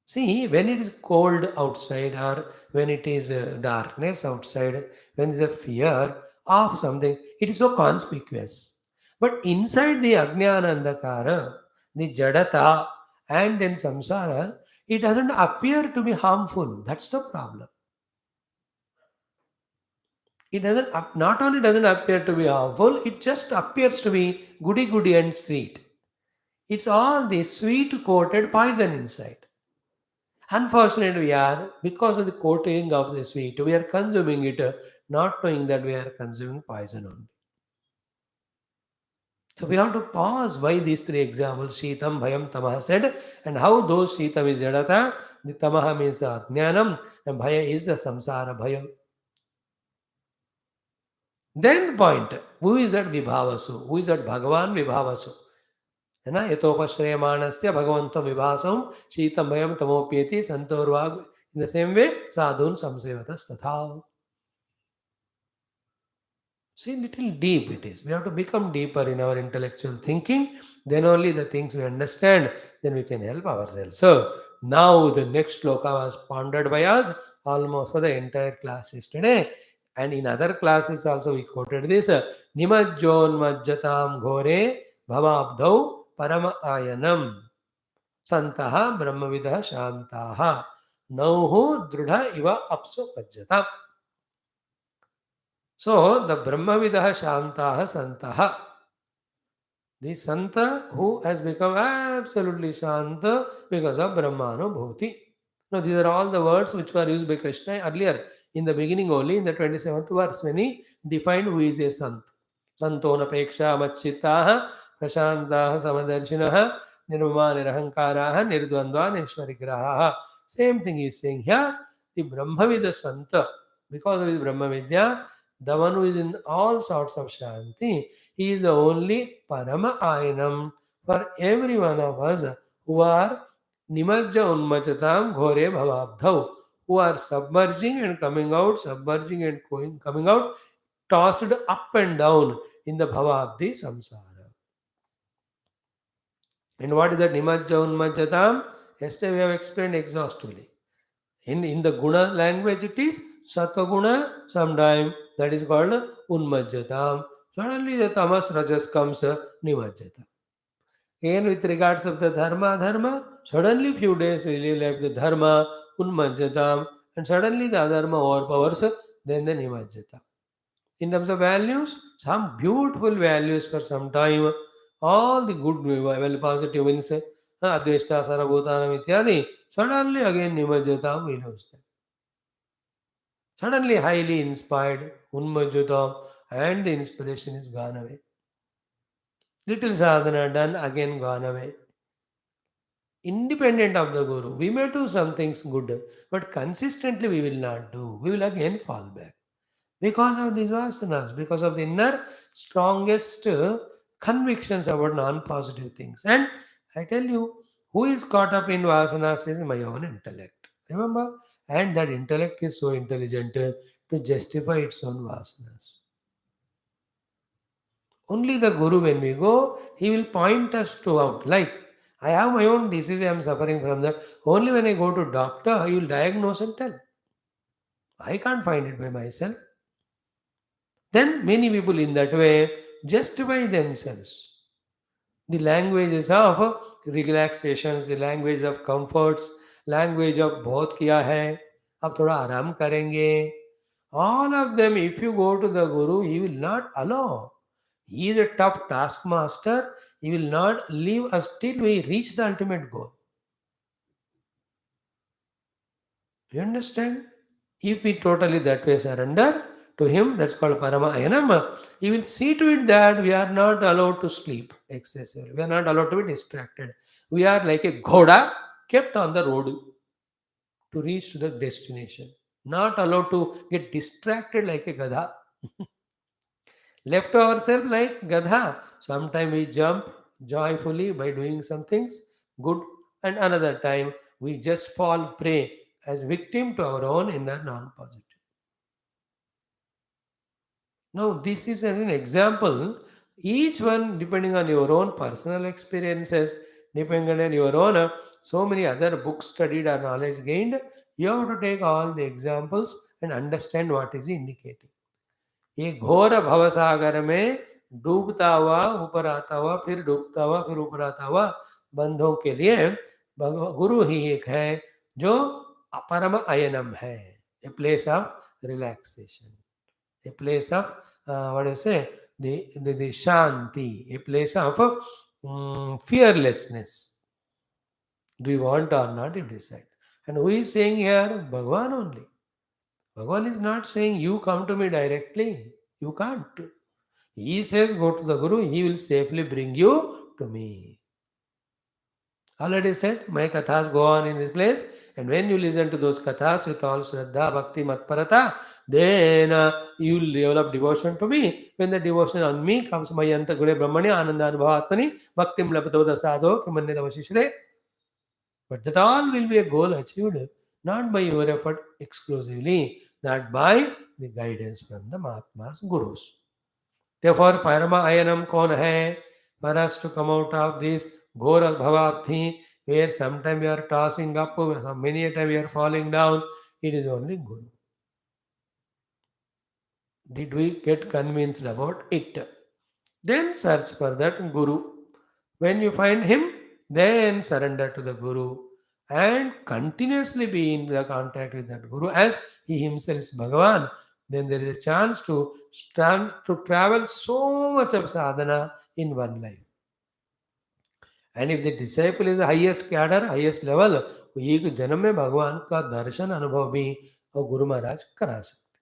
Speaker 1: See, when it is cold outside or when it is darkness outside, when there is a fear of something, it is so conspicuous. But inside the Ajnana Andhakara, the Jadata and then Samsara, it doesn't appear to be harmful. That's the problem. It doesn't, not only doesn't appear to be harmful, it just appears to be goody goody and sweet. It's all the sweet coated poison inside. Unfortunately, we are, because of the coating of the sweet, we are consuming it, not knowing that we are consuming poison only. So we have to pause why these three examples, Shitam, Bhayam, Tamaha said, and how those Shitam is Jadata, the Tamaha means the Ajnanam, and Bhaya is the Samsara Bhayam. Then point, who is that Vibhavasu? Who is that Bhagavan Vibhavasu? है ना यथोपश्रयमाणस्य भगवन्तं विभासं शीतं भयं तमोप्येति सन्तोर्वाग् in the same way sadhun samsevatas. See, little deep it is. We have to become deeper in our intellectual thinking. Then only the things we understand, then we can help ourselves. So, now the next sloka was pondered by us almost for the entire class yesterday. And in other classes also we quoted this. Nimajjon majjatam ghore bhavabdhau parama ayanam santaha brahmavidah shantaha nauhu drudha iva apsu vajjata. So the brahmavidah shantaha santaha, the Santa who has become absolutely Shanta because of Brahmanubhuti. Now, these are all the words which were used by Krishna earlier in the beginning only in the 27th verse when he defined who is a Sant. Santonapeksha machitaha prashantaha samadarshinaha nirmama nirahankaraha nirdvandva nishwarigraha. Same thing he is saying here. The Brahmavida Santa, because of his Brahmavidya, the one who is in all sorts of Shanti, he is the only Parama Ayanam for every one of us who are Nimajja Unmachatam Ghore Bhavabdhau, who are submerging and coming out, submerging and coming out, tossed up and down in the Bhava of the Samsara. And what is that Nimajja Unmachatam? Yesterday we have explained exhaustively. In the Guna language it is Sattva sometime that is called Unmajjatam. Suddenly the Tamas Rajas comes Nimajjata. Again, with regards of the dharma, suddenly few days we will have the dharma, unmajjatam, and suddenly the adharma overpowers, then the nimajjata. In terms of values, some beautiful values for some time, all the good, well, positive means, adveshta, sarabhutanam, ityadi, suddenly again nimajjatam, we lose them. Suddenly highly inspired, unmajjatam, and the inspiration is gone away. Little sadhana done, again gone away. Independent of the guru. We may do some things good, but consistently we will not do. We will again fall back. Because of these vasanas, because of the inner strongest convictions about non-positive things. And I tell you, who is caught up in vasanas is my own intellect. Remember? And that intellect is so intelligent to justify its own vasanas. Only the Guru, when we go, he will point us to out. Like, I have my own disease, I am suffering from that. Only when I go to doctor, he will diagnose and tell. I can't find it by myself. Then many people in that way justify themselves. The languages of relaxations, the language of comforts, language of बहुत किया है, अब थोड़ा आराम करेंगे. All of them, if you go to the Guru, he will not allow. He is a tough taskmaster. He will not leave us till we reach the ultimate goal. You understand? If we totally that way surrender to him, that's called Parama Ayanam, he will see to it that we are not allowed to sleep excessively. We are not allowed to be distracted. We are like a ghoda kept on the road to reach to the destination. Not allowed to get distracted like a gadha. Left to ourselves like gadha. Sometimes we jump joyfully by doing some things good, and another time we just fall prey as victim to our own inner non-positive. Now, this is an example. Each one depending on your own personal experiences, depending on your own so many other books studied or knowledge gained, you have to take all the examples and understand what is indicating. ये घोर भवसागर में डूबता हुआ ऊपर आता हुआ फिर डूबता हुआ फिर ऊपर आता हुआ बंधों के लिए गुरु ही एक है जो परम अयनम है, a place of relaxation, a place of what do you say, the shanti, a place of fearlessness. Do you want or not, you decide. And who is saying here? Bhagavan only. Bhagavan is not saying you come to me directly. You can't. He says go to the Guru, he will safely bring you to me. Already said, my kathas go on in this place, and when you listen to those kathas with all Shraddha, Bhakti, Matparata, then you will develop devotion to me. When the devotion on me comes, Mayanta Gure Brahmani, Ananda Anubhavatmani, Bhaktim Lapatavada Sadho, Kimanneda Vashishre. But that all will be a goal achieved, not by your effort exclusively, that by the guidance from the Mahatmas, Gurus. Therefore, Parama Ayanam Kon hai? For us to come out of this Ghora Bhavabdhi, where sometimes we are tossing up, many a time we are falling down, it is only Guru. Did we get convinced about it? Then search for that Guru. When you find him, then surrender to the Guru and continuously be in the contact with that Guru as he himself is Bhagavan. Then there is a chance to travel so much of sadhana in one life. And if the disciple is the highest cadre, highest level, वो एक जन्म में भगवान का दर्शन अनुभव भी और गुरु महाराज करा सकते.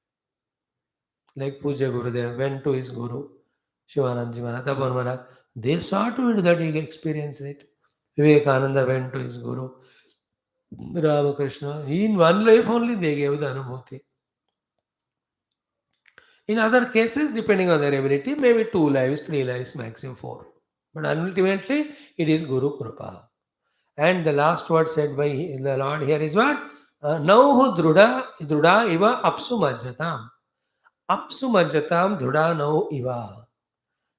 Speaker 1: Like Puja Gurudev went to his Guru, Shivanandaji Maharaj, Tapan Maharaj. They saw to it that he experienced it. Vivekananda went to his Guru, Ramakrishna. He in one life only they gave the Anubhuti. In other cases, depending on their ability, maybe 2 lives, 3 lives, maximum 4. But ultimately, it is Guru Krupa. And the last word said by the Lord here is what? Nauhu druda iva apsu majjatam. Apsu majjatam druda nau iva.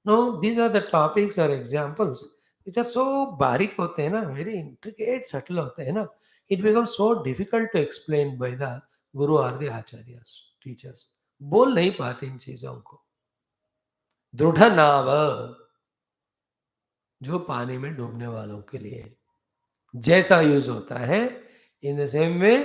Speaker 1: No, these are the topics or examples which are so barik होते हैं ना, very intricate, subtle होते हैं ना. It becomes so difficult to explain by the guru or the acharyas, teachers. बोल नहीं पाते इन चीजों को. दृढ़ नाव जो पानी में डूबने वालों के लिए जैसा यूज होता है, इन द सेम वे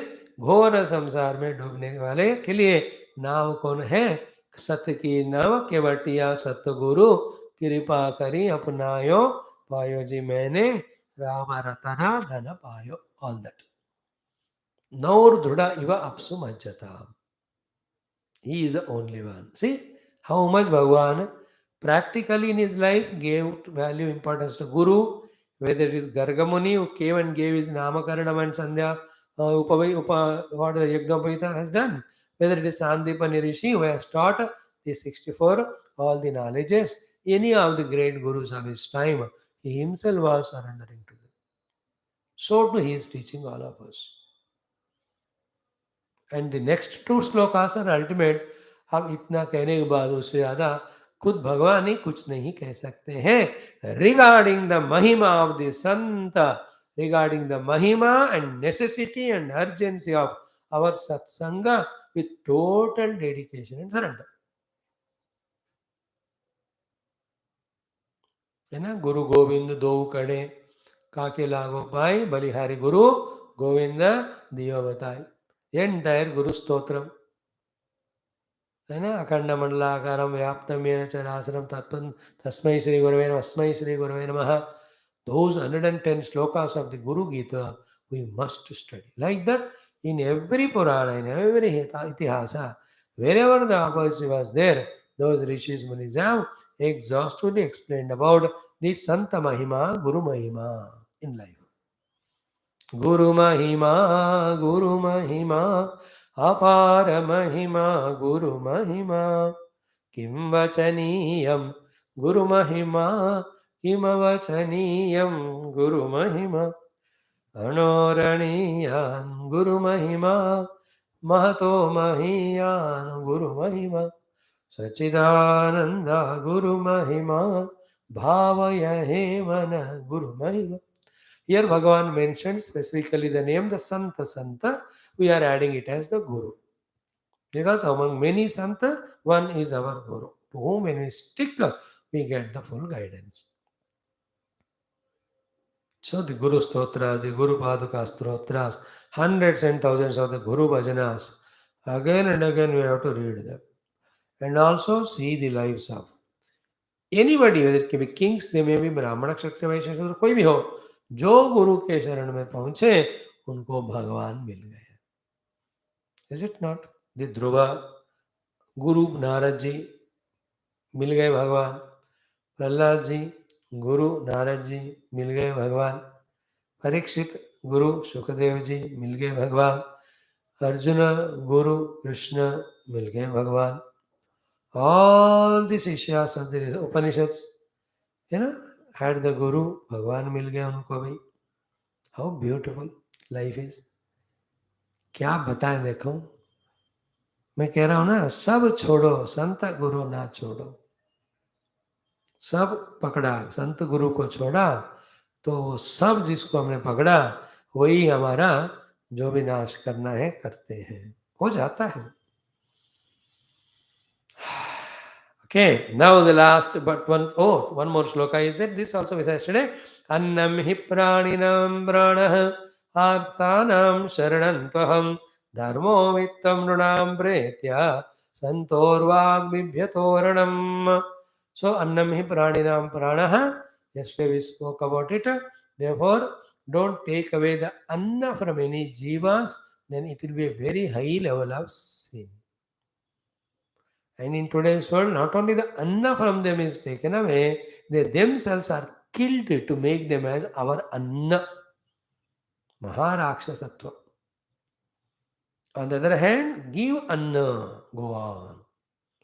Speaker 1: घोर संसार में डूबने वाले के लिए नाव कौन है? सत्य की नाव केवटिया सतगुरु कृपा करी अपनायो पायो जी मैंने राम रतना धन पायो. ऑल दैट नौर दृढ़ इव अपसु मज्जता. He is the only one. See how much Bhagavan practically in his life gave value importance to Guru, whether it is Gargamuni who came and gave his Namakaranam and Sandhya, what the Yagnopavita has done, whether it is Sandipani Rishi who has taught the 64, all the knowledges, any of the great Gurus of his time, he himself was surrendering to them. So too he is teaching all of us. And the next 2 shlokas are ultimate. हम इतना कहने के बाद उससे ज्यादा खुद भगवान ही कुछ नहीं कह सकते हैं regarding the mahima of the sant, regarding the mahima and necessity and urgency of our satsang with total dedication and surrender. है ना, गुरु गोविंद दो कड़े काके लागो पाए बलिहारी गुरु गोविंद दियो बताए. एंटायर गुरु स्तोत्रम है ना, अखंड मंडलाकारम व्याप्तम येन चराचरम तत्त्वं तस्मै श्री गुरवे नमः अस्मै श्री गुरवे नमः. Those 110 slokas of the Guru Gita we must study. Like that, in every Purana, in every Itihasa, wherever the opportunity was there, those rishis munis have exhaustively explained about the Santa Mahima, Guru Mahima in life. Guru Mahima, Guru Mahima, Apara Mahima, Guru Mahima, Kim Vachaniyam, Guru Mahima, Kim Vachaniyam, Guru Mahima, Anoraniyan, Guru Mahima, Mahato Mahiyan, Guru Mahima, Sachidananda, Guru Mahima, Bhavaya Hemana, Guru Mahima. Here Bhagavan mentioned specifically the name the Santa Santa. We are adding it as the Guru. Because among many Santa, one is our Guru. To whom when we stick, we get the full guidance. So the Guru Stotras, the Guru Paduka Stotras, hundreds and thousands of the Guru Bhajanas, again and again we have to read them. And also see the lives of anybody, whether it can be kings, they may be Brahmana, Kshatriya, Vaishya, Shudra, कोई भी हो, जो गुरु के शरण में पहुंचे उनको भगवान मिल गए. Is it not? The Dhruva गुरु नारद जी मिल गए भगवान, प्रहलाद जी गुरु नारद जी मिल गए भगवान, परीक्षित गुरु सुखदेव जी मिल गए भगवान, अर्जुन गुरु कृष्ण मिल गए भगवान. All the शिष्यास of the Upanishads, had the Guru, भगवान मिल गया उनको भी. How beautiful life is. क्या बताएं, देखो मैं कह रहा हूं ना, सब छोड़ो संत गुरु ना छोड़ो. सब पकड़ा, संत गुरु को छोड़ा तो सब जिसको हमने पकड़ा वही हमारा जो भी नाश करना है करते हैं, हो जाता है. Okay, now the last but one more shloka is that this also we said yesterday. Annam hi praninam pranah artanam sharanantaham dharmo vittam nunam pretya santorvag bibhyatoranam. So annam hi praninam pranah. Yesterday we spoke about it. Therefore, don't take away the anna from any jivas, then it will be a very high level of sin. And in today's world, not only the anna from them is taken away, they themselves are killed to make them as our anna. Maharakshasatva. On the other hand, give anna, go on.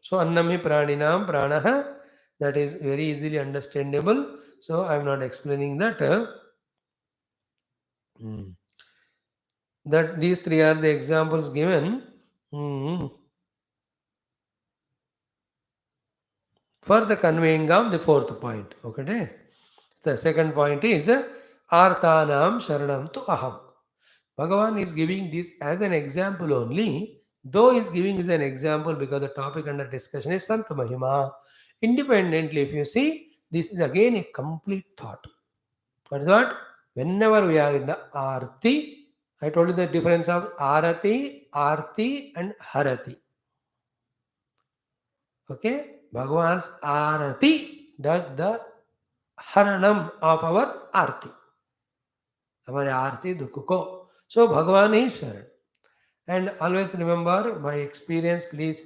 Speaker 1: So annami praninam pranaha, that is very easily understandable. So I am not explaining that. Hmm. That these three are the examples given. Hmm. For the conveying of the fourth point. Okay. The second point is Artanam Sharanam to Aham. Bhagavan is giving this as an example only, though he is giving as an example because the topic under discussion is Sant Mahima. Independently, if you see, this is again a complete thought. What is what? Whenever we are in the Arti, I told you the difference of Arati, Arti, and Harati. Okay? Bhagavan's Arati does the Haranam of our Arti. हमारे आरती दुख को सो भगवान ही शरण and always remember by experience, please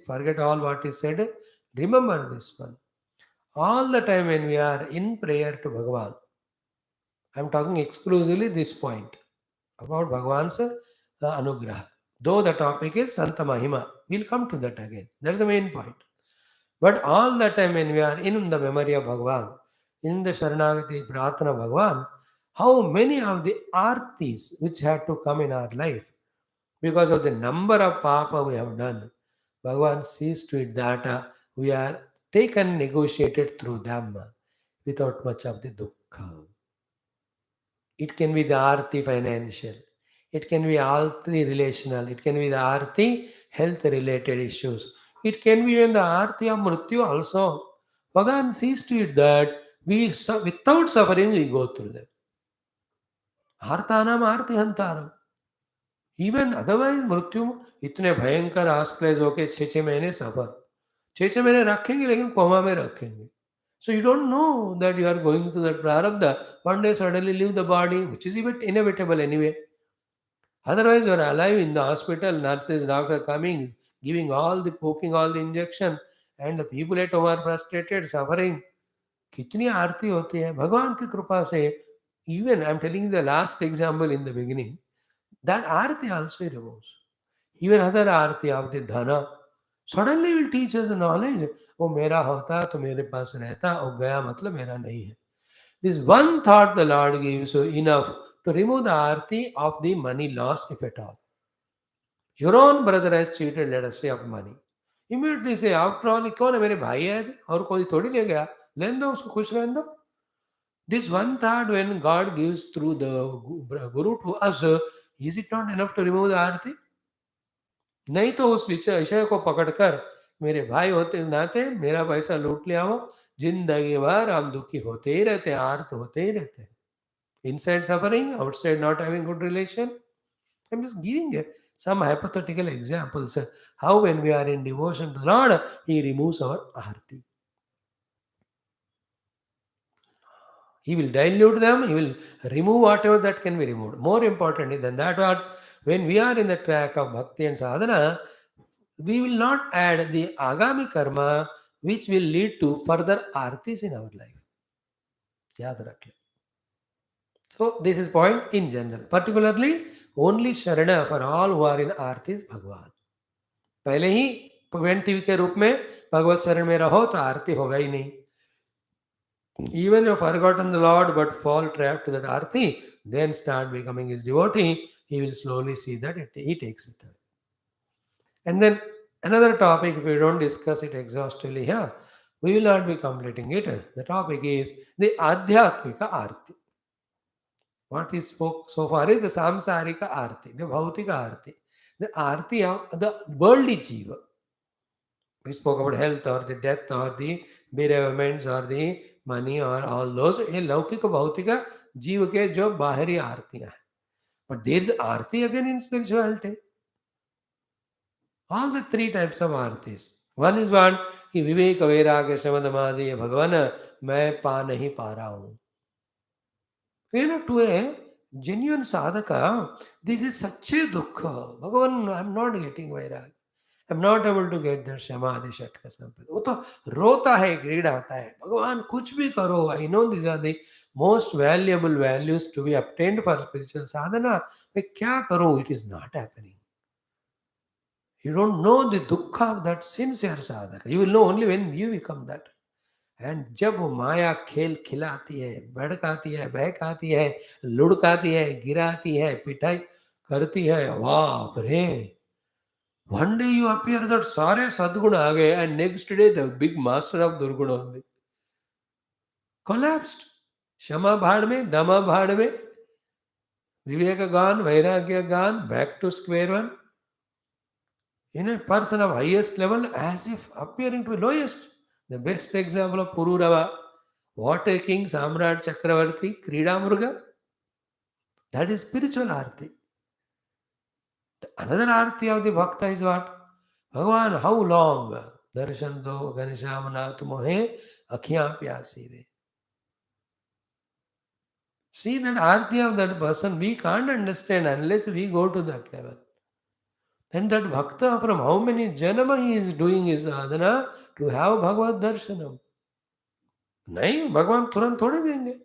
Speaker 1: forget all what is said. Remember this one all the time when we are in prayer to Bhagavan. I am talking exclusively this point about Bhagavan's anugraha, though the topic is Santa Mahima. We'll come to that again. That's the main point. But all the time when we are in the memory of Bhagavan, in the Sharanagati Prarthana Bhagavan, how many of the artis which had to come in our life because of the number of papa we have done, Bhagavan sees to it that we are taken, negotiated through them without much of the dukkha. It can be the arti financial, it can be arti relational, it can be the arti health related issues, it can be even the arti of mrityu also. Bhagavan sees to it that without suffering we go through them. Artanam arti hantaram. Even otherwise मृत्यु इतने भयंकर hospitalise होके 6 महीने सफर 6 महीने रखेंगे लेकिन coma में रखेंगे. So you don't know that you are going through that prarabdha. One day suddenly leave the body, which is inevitable anyway. Otherwise, you are alive in the hospital, nurses, doctor coming, giving all the poking, all the injection, and the people at home are frustrated, suffering. कितनी आरती होती है भगवान की कृपा से. Even I am telling you the last example in the beginning, that arti also removes. Even other arti of the dhana suddenly will teach us knowledge. वो मेरा होता तो मेरे पास रहता और गया मतलब मेरा नहीं है. This one thought the Lord gives you enough to remove the arti of the money loss, if at all. Your own brother has cheated, let us say, of money. Immediately say, after all, कौन है मेरे भाई है और कोई थोड़ी ले गया, लेन दो उसको, खुश रहने दो. This one thought when God gives through the Guru to us, is it not enough to remove the arti? नहीं तो उस विषय को पकड़कर मेरे भाई होते नाते मेरा पैसा लूट लिया हो, जिंदगी भर हम दुखी होते ही रहते हैं, आर्त होते ही रहते हैं. Inside suffering, outside not having good relation. I'm just giving some hypothetical examples how when we are in devotion to the Lord, He removes our arti. He will dilute them, He will remove whatever that can be removed. More importantly than that, when we are in the track of bhakti and sadhana, we will not add the agami karma which will lead to further artis in our life. याद रख लें. So this is point in general. Particularly only Sharana for all who are in artis Bhagwan. पहले ही preventive के रूप में भगवत शरण में रहो तो आरती होगा ही नहीं. Even you have forgotten the Lord but fall trapped to that arti, then start becoming His devotee, He will slowly see that He takes it away. And then another topic, if we don't discuss it exhaustively here, we will not be completing it. The topic is the Adhyatmika Arti. What we spoke so far is the Samsarika Arti, the Bhautika Arti, the Arti of the worldly Jiva. We spoke about health or the death or the bereavements or the money or all those. ये लौकिक भौतिक जीव के जो बाहरी आरतियां हैं. But there is arti again in spirituality. All the three types of artis. One is one कि विवेक वैराग्य शमदमादि भगवान मैं पा नहीं पा रहा हूँ. To a genuine sadhaka, this is such a dukkha. Bhagavan, I am not getting vairag. I am not able to get that samadhi shatka sampati. वो तो रोता है, ग्रीड आता है. भगवान कुछ भी करो. I know these are the most valuable values to be obtained for spiritual sadhana. मैं क्या करूँ? It is not happening. You don't know the dukkha of that sincere sadhaka. You will know only when you become that. And जब वो माया खेल खिलाती है, भड़काती है, बहकाती है, लुढ़काती है, गिराती है, पिटाई करती है, वाह रे, one day you appear that सारे सद्गुण आ गए and next day the big master of दुर्गुण ओनली कोलैप्स्ड. क्षमा भाड़ में, दमा भाड़ में, विवेक गान, वैराग्य गान, back to square one. In a person of highest level, as if appearing to be lowest. The best example of Pururava, Water King, Samrat Chakravarti, Krida Murga. That is spiritual arti. Another arti of the bhakta is what? Bhagavan, how long? Darshanto Ganeshamana Tumohe Akhya Pyasi Re. See that arti of that person, we can't understand unless we go to that level. And that bhakta from how many janama he is doing his sadhana to have Bhagavad Darshanam. नहीं, भगवान तुरंत थोड़े देंगे.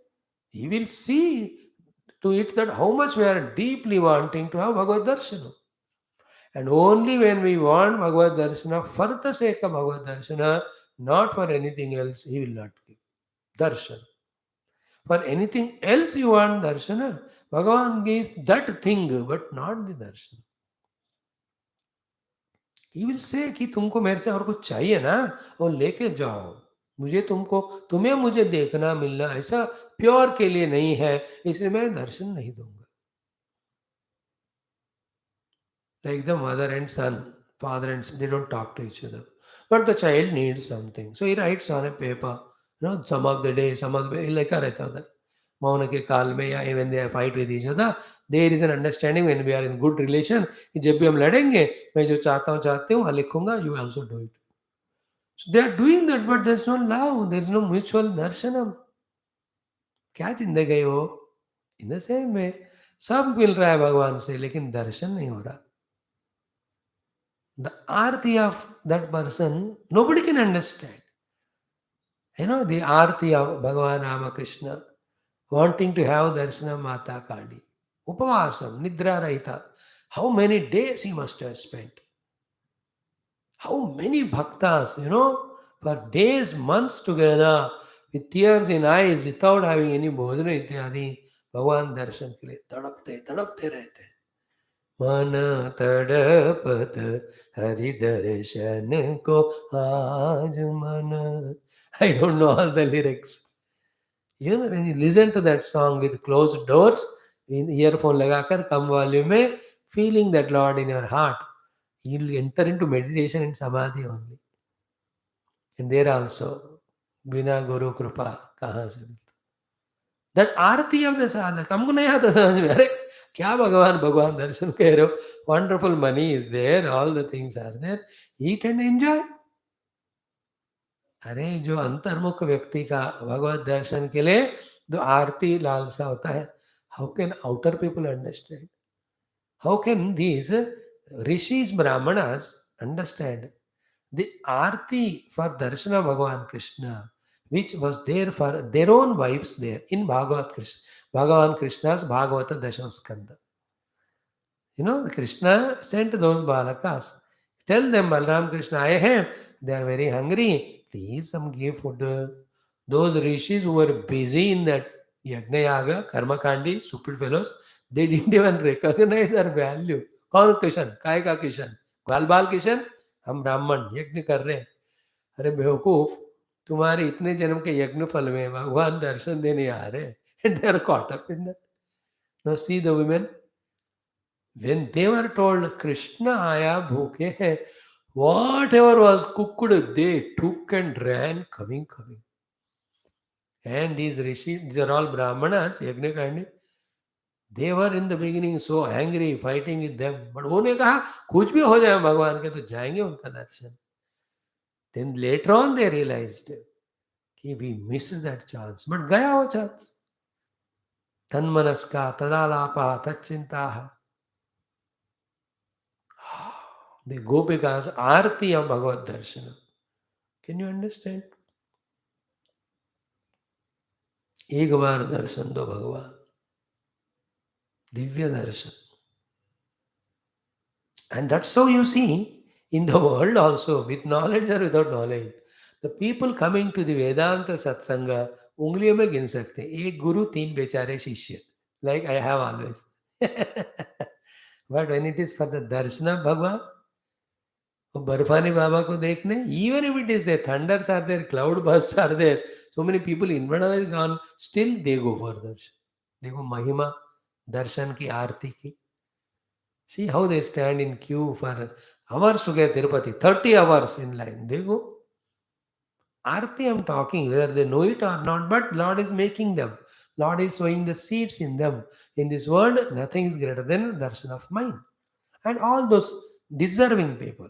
Speaker 1: He will see to it that how much we are deeply wanting to have Bhagavad Darshana. And only when we want Bhagavad Darshana for the sake of Bhagavad Darshana, not for anything else, he will not give Darshana. For anything else you want Darshana, Bhagavan gives that thing, but not the Darshana. He will say कि तुमको मेरे से और कुछ चाहिए ना, वो लेके जाओ. मुझे तुम्हें मुझे देखना मिलना ऐसा प्योर के लिए नहीं है, इसलिए मैं दर्शन नहीं दूंगा. Like the mother and son, father and son, they don't talk to each other. But the child needs something. So he writes on a paper, some of the day, some of the day, like रहता होता है. मौन के काल में या when they fight with each other, there is an understanding when we are in good relation. कि जब भी हम लड़ेंगे, मैं जो चाहती हूँ, लिखूंगा, you also do it. So they are doing that, but there's no love, there's no mutual darshanam. क्या जिंदगी है वो? In the same way, सब मिल रहा है भगवान से, लेकिन दर्शन नहीं हो रहा. The arti of that person, nobody can understand. The arti of Bhagavan Ramakrishna, wanting to have darshana Mata Kali. Upavasam, Nidra Rahita. How many days he must have spent? How many bhaktas, for days, months together, with tears in eyes, without having any bhojana ityadi, Bhagavan darshan ke liye तड़पते रहते. मन तड़पत हरि दर्शन को आज मन. I don't know all the lyrics. When you listen to that song with closed doors, in earphone लगाकर कम volume में, feeling that Lord in your heart, you'll enter into meditation and samadhi only. And there also, बिना गुरु कृपा कहाँ से मिलता. That Aarti of the sadhak, हमको नहीं आता समझ में. अरे क्या भगवान दर्शन कह रहे हो. Wonderful money is there, all the things are there. Eat and enjoy. अरे जो अंतर्मुख व्यक्ति का भगवत दर्शन के लिए जो आरती लालसा होता है, how can outer people understand? How can these rishis, brahmanas understand the arti for darshana of Bhagavan Krishna, which was there for their own wives there in Bhagavan Krishna's Bhagavata Dasham Skandha. Krishna sent those balakas. Tell them, Balram Krishna, I have. They are very hungry. Please, some give food. Those rishis who were busy in that yagna yaga, karma kandi, stupid fellows, they didn't even recognize our value. कौन किशन? काय का किशन? ग्वाल बाल किशन? हम ब्राह्मण यज्ञ कर रहे हैं. अरे बेवकूफ, तुम्हारे इतने जन्म के यज्ञ फल में भगवान दर्शन देने आ रहे हैं. And they are caught up in that. Now see the women. When they were told Krishna आया भूखे हैं, Whatever was cooked, they took and ran, coming, coming. And these rishis, these are all Brahmanas, Yajnakandi, they were in the beginning so angry, fighting with them. But उन्होंने कहा कुछ भी हो जाए भगवान के तो जाएंगे उनका दर्शन. Then later on they realized कि we missed that chance. But गया वो chance. तन्मनस्का तदालापा तच्चिंता. The Gopikas Aarti of Bhagavad Darshan. Can you understand? एक बार दर्शन दो भगवान, दिव्य दर्शन. And that's how you see in the world also, with knowledge or without knowledge, the people coming to the Vedanta Satsanga, उंगलियों में गिन सकते हैं. एक गुरु तीन बेचारे शिष्य, like I have always. But when it is for the darshan of Bhagwan, वो बर्फानी बाबा को देखने, even if it is there, thunders are there, cloud bursts are there, so many people inward have gone, still they go for darshan. देखो महिमा दर्शन की आरती की. See how they stand in queue for hours to get Tirupati, 30 hours in line. They go. Arti I'm talking, whether they know it or not, but Lord is making them. Lord is sowing the seeds in them. In this world, nothing is greater than darshan of mind. And all those deserving people,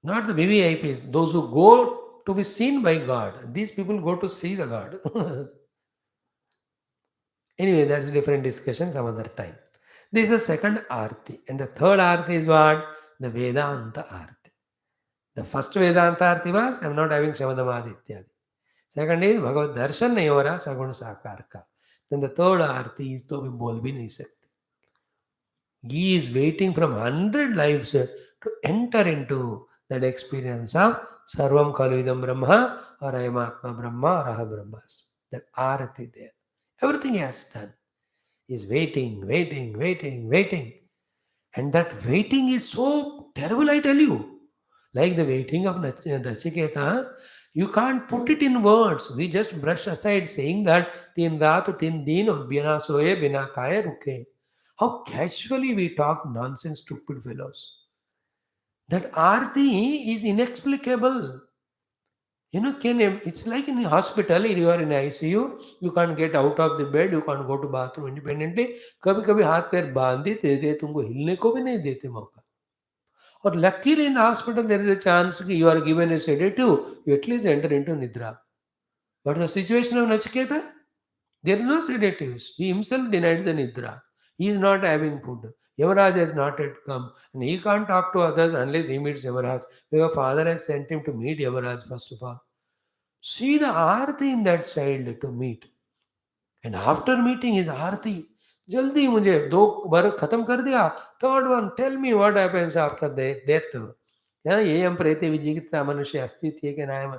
Speaker 1: not the VVIPs, those who go to be seen by God. These people go to see the God. Anyway, that's a different discussion some other time. This is the second arti. And the third arti is what? The Vedanta arti. The first Vedanta arti was, I am not having Shamadamadi ityadi. Second is Bhagavad Darshan nahi ho raha, Sagun Sakar ka. Then the third arti is to bhi bol bhi nahi sakte. He is waiting from 100 lives to enter into that experience of Sarvam Kaluidam Brahma or Ayamatma Brahma or Aha Brahmas. That arati there. Everything he has done. He is waiting, waiting, waiting, waiting. And that waiting is so terrible, I tell you. Like the waiting of Nachiketa, you can't put it in words. We just brush aside saying that tin raat tin din aur bina soye bina khaye ruke. How casually we talk nonsense, stupid fellows. That arti is inexplicable. You know, it's like in the hospital, you are in ICU, you can't get out of the bed, you can't go to bathroom independently. कभी कभी हाथ पैर बांध देते थे, तुमको हिलने को भी नहीं देते मौका. Or luckily in the hospital there is a chance that you are given a sedative, you at least enter into nidra. But the situation of Nachiketa, there is no sedatives. He himself denied the nidra. He is not having food. Yamaraj has not yet come. And he can't talk to others unless he meets Yamaraj. Because father has sent him to meet Yamaraj first of all. See the arati in that child to meet. And after meeting his arati, जल्दी मुझे 2 बार खत्म कर दिया. Third one, tell me what happens after death. ये हम प्रेते विजिकित्सा मनुष्य अस्ति के नायम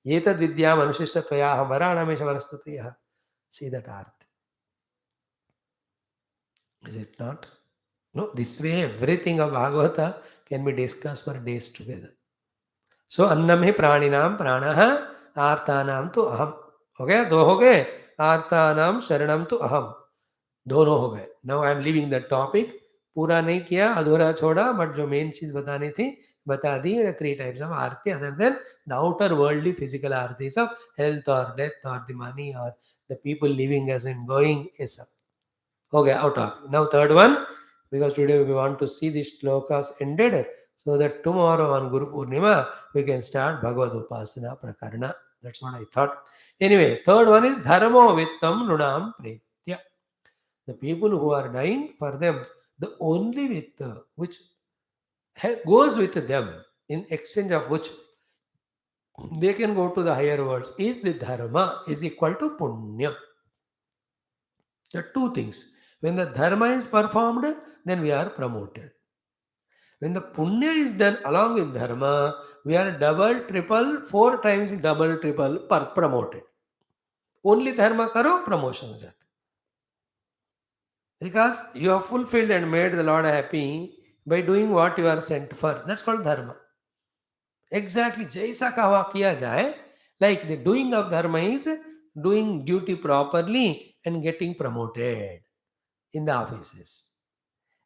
Speaker 1: ये तद विद्या मनुष्य त्वया वराणमेश वरस्तुतयः. See that arti. Is it not? No, this way everything of Bhagavata can be discussed for days together. So अन्नम ही प्राणिनाम प्राणः आर्तानाम तो अहम. हो गया, 2 हो गए. आर्तानाम शरणम तो अहम. दोनों हो गए. Now I am living the topic. पूरा नहीं किया, अधूरा छोड़ा, बट जो मेन चीज बतानी थी बता दी. 3 टाइप्स ऑफ आरती other than the outer worldly physical आरतीज ऑफ हेल्थ और डेथ और द मनी और the people living age in going. ये सब हो गया out of. Now third one, because today we want to see this shlokas ended so that tomorrow on Guru Purnima we can start Bhagavad Upasana Prakarana. That's what I thought. Anyway, third one is Dharmo Vittam Nunam Pretya. The people who are dying, for them, the only with which goes with them, in exchange of which they can go to the higher worlds, is the dharma is equal to punya. There are 2 things. When the dharma is performed, then we are promoted. When the punya is done along with dharma, we are double, triple, 4 times double, triple promoted. Only dharma karo, promotion ho jata. Because you have fulfilled and made the Lord happy by doing what you are sent for. That's called dharma. Exactly. Jaisa kaha kiya jaye, like the doing of dharma is doing duty properly and getting promoted in the offices.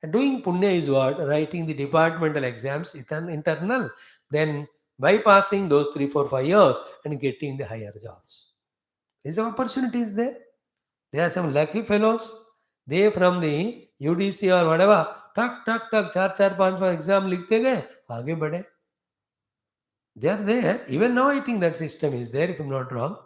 Speaker 1: And doing punya is what? Writing the departmental exams, internal, then bypassing those 3, 4, 5 years and getting the higher jobs. Is the opportunity is there? There are some lucky fellows. They from the UDC or whatever, टक टक टक 4, 4, 5 exam लिखते गए, आगे बढ़े. They are there. Even now, I think that system is there, if I'm not wrong.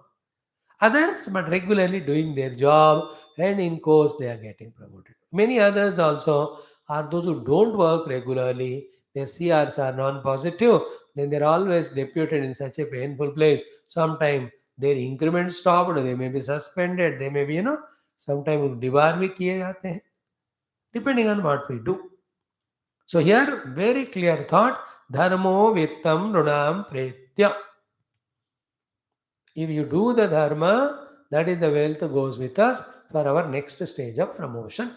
Speaker 1: Others, but regularly doing their job, and in course they are getting promoted. Many others also are those who don't work regularly, their CRs are non-positive, then they're always deputed in such a painful place. Sometimes their increment stopped, they may be suspended, they may be, sometimes debar bhi kiye jate hain, depending on what we do. So here, very clear thought, dharmo vittam runam pretya. If you do the dharma, that is the wealth goes with us for our next stage of promotion.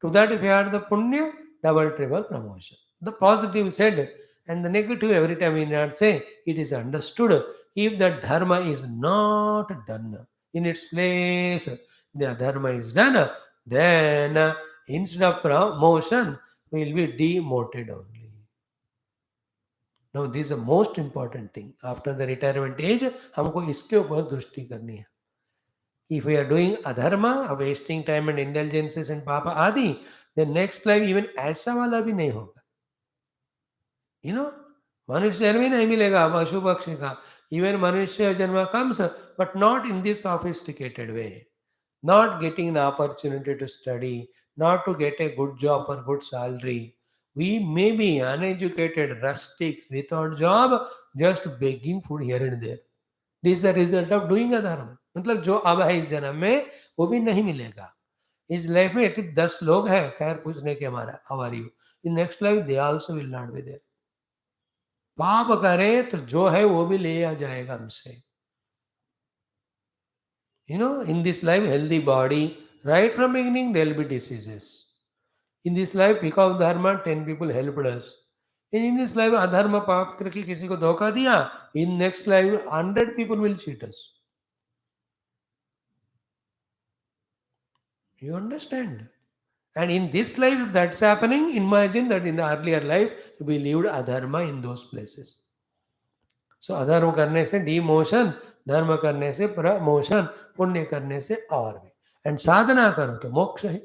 Speaker 1: To that, if you add the punya, double, triple promotion. The positive said, and the negative every time we not say, it is understood. If the dharma is not done in its place, the dharma is done, then instead of promotion, we will be demoted only. Now this is the most important thing. After the retirement age, हमको इसके ऊपर दृष्टि करनी है. If we are doing adharma, wasting time and indulgences and papa adi, then next life even ऐसा वाला भी नहीं होगा. You know, मनुष्य जन्म ही नहीं मिलेगा पशु पक्षी का. Even मनुष्य जन्म comes, but not in this sophisticated way. Not getting an opportunity to study, not to get a good job or good salary. We may be uneducated rustics without job, just begging food here and there. This is the result of doing a dharma. मतलब जो अब है इस जन्म में वो भी नहीं मिलेगा. इस लाइफ में एटलीस्ट 10 लोग हैं खैर पूछने के हमारा how are you. In next life they also will not be there. पाप करें तो जो है वो भी ले आ जाएगा हमसे. In this life, healthy body, right from beginning, there will be diseases. In this life, because of dharma, 10 people helped us. And in this life, adharma paap करके किसी को धोखा दिया, in next life, 100 people will cheat us. You understand? And in this life, if that's happening, imagine that in the earlier life, we lived adharma in those places. So अधर्म करने से demotion, धर्म करने से प्रमोशन, पुण्य करने से और भी. एंड साधना करो तो मोक्ष है.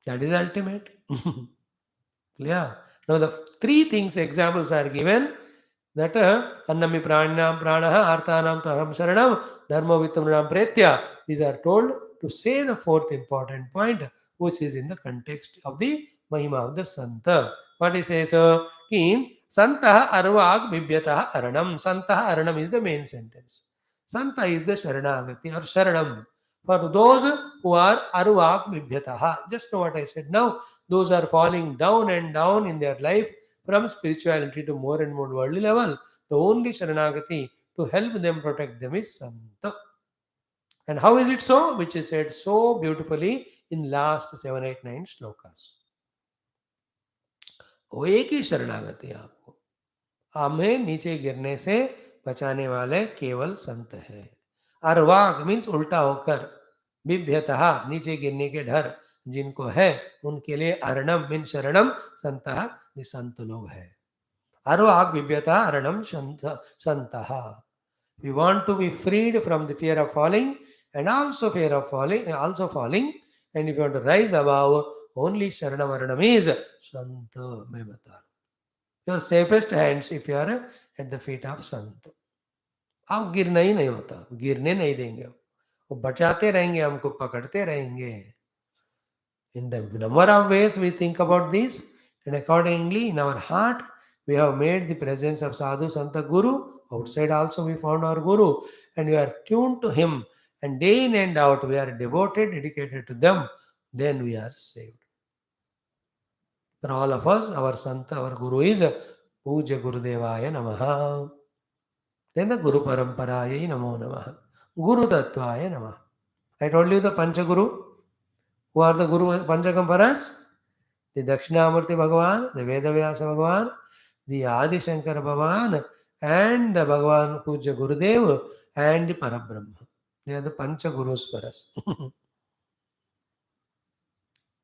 Speaker 1: That is ultimate. Yeah. Now the 3 things examples are given. That annami pranam pranaha arthanam taram sharanam dharma vittamranam pretya. These are told to say the 4th important point, which is in the context of the Mahima of the Santa. What he says? Ki Santaha arvag bibhyataha aranam. Santaha aranam is the main sentence. Santa is the Sharanagati or Sharanam. For those who are arvag bibhyataha. Just know what I said now. Those are falling down and down in their life from spirituality to more and more worldly level. The only Sharanagati to help them, protect them is Santa. And how is it so? Which is said so beautifully in last 7, 8, 9 shlokas. वो एक ही शरणागति है आपको. हमें नीचे गिरने से बचाने वाले केवल संत है. अर्वाग मीन्स उल्टा होकर, बिभ्यतः नीचे गिरने के डर जिनको है उनके लिए अरणम मीन शरणम संतः संत लोग है. अर्वाग बिभ्यतः अरणम संतः. We want to be freed from the fear of falling and also fear of falling. And if you want to rise above, only Sharanam Aranam is Santa mein bata. Your safest hands if you are at the feet of Sant. आप गिरना ही नहीं होता, गिरने नहीं देंगे. वो बचाते रहेंगे, हमको पकड़ते रहेंगे. In the number of ways we think about this, and accordingly in our heart we have made the presence of Sadhu Santa Guru. Outside also we found our Guru, and we are tuned to him, and day in and out we are devoted, dedicated to them. Then we are saved. For all of us, our Santa, our Guru is Puja Gurudevaya Namaha. Then the Guru Paramparaya Namo Namaha. Guru Tattvaya Namaha. I told you the Panchaguru. Who are the Guru Panchagam for us? The Dakshinamurti Bhagavan, the Vyasa Bhagavan, the Adi Shankara Bhagavan, and the Bhagavan Puja Gurudev, and the Parabrahma. They are the Pancha Gurus for us.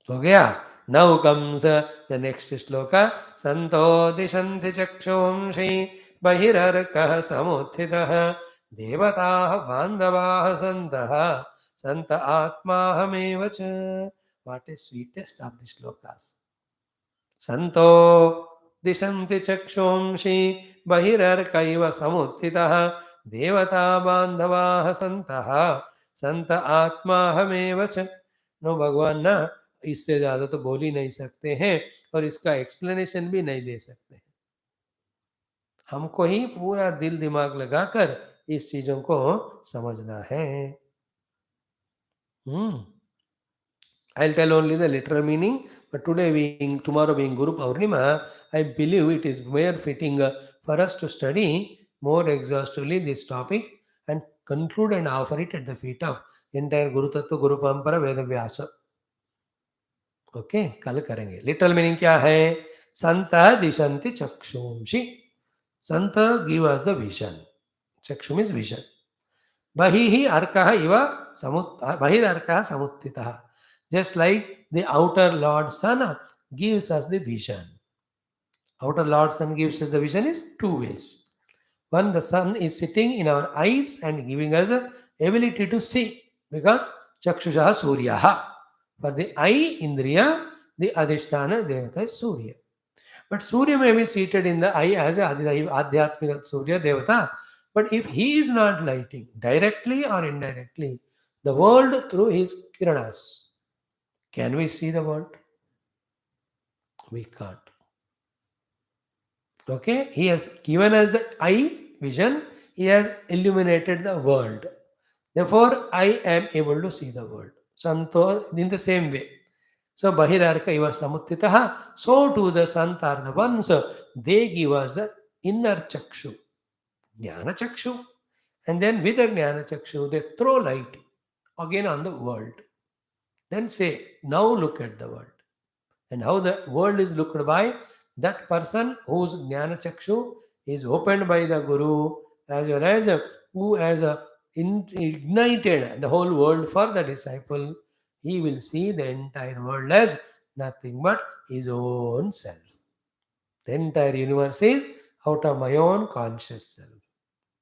Speaker 1: हो गया. Now comes the next shloka. Santo dishanti chakshumshi bahirarkah samuthitah devatah bandhavah santah santa atmahameva cha. What is sweetest of the shlokas? Santo dishanti chakshumshi bahirarkaiva samuthitah devata bandhavah santah santa atmahameva cha. No भगवान ना इससे ज़्यादा तो बोल ही नहीं सकते हैं और इसका एक्सप्लेनेशन भी नहीं दे सकते हैं। हमको ही पूरा दिल दिमाग लगाकर इस चीज़ों को समझना है। I'll tell only the literal meaning, but tomorrow being Guru Purnima, I believe it is more fitting for us to study more exhaustively this topic and conclude and offer it at the feet of entire Guru Tattva Guru Parampara Veda Vyasa. Okay कल करेंगे। Little meaning क्या है? संत दिशंति चक्षुंषि, sant give us the vision, chakshu means vision. बहिः अर्कः इव बहिरर्कः समुत्थितः, just like the outer lord sun gives us the vision. Outer Lord Sun gives us the vision is two ways. One, the sun is sitting in our eyes and giving us a ability to see, because Chakshusha Suryaha. For the eye Indriya, the Adhisthana Devata is Surya. But Surya may be seated in the eye as a Adhyatmika Surya Devata. But if he is not lighting directly or indirectly the world through his kiranas, can we see the world? We can't. Okay, he has given us the eye vision, he has illuminated the world. Therefore, I am able to see the world. Santo, in the same way. So, Bahirarka iva samuttitaha, so too the Sant are the ones, they give us the inner chakshu, jnana chakshu. And then with the jnana chakshu, they throw light again on the world. Then say, now look at the world. And how the world is looked by that person whose jnana chakshu is opened by the Guru, as well as who has ignited the whole world for the disciple. He will see the entire world as nothing but his own self. The entire universe is out of my own conscious self,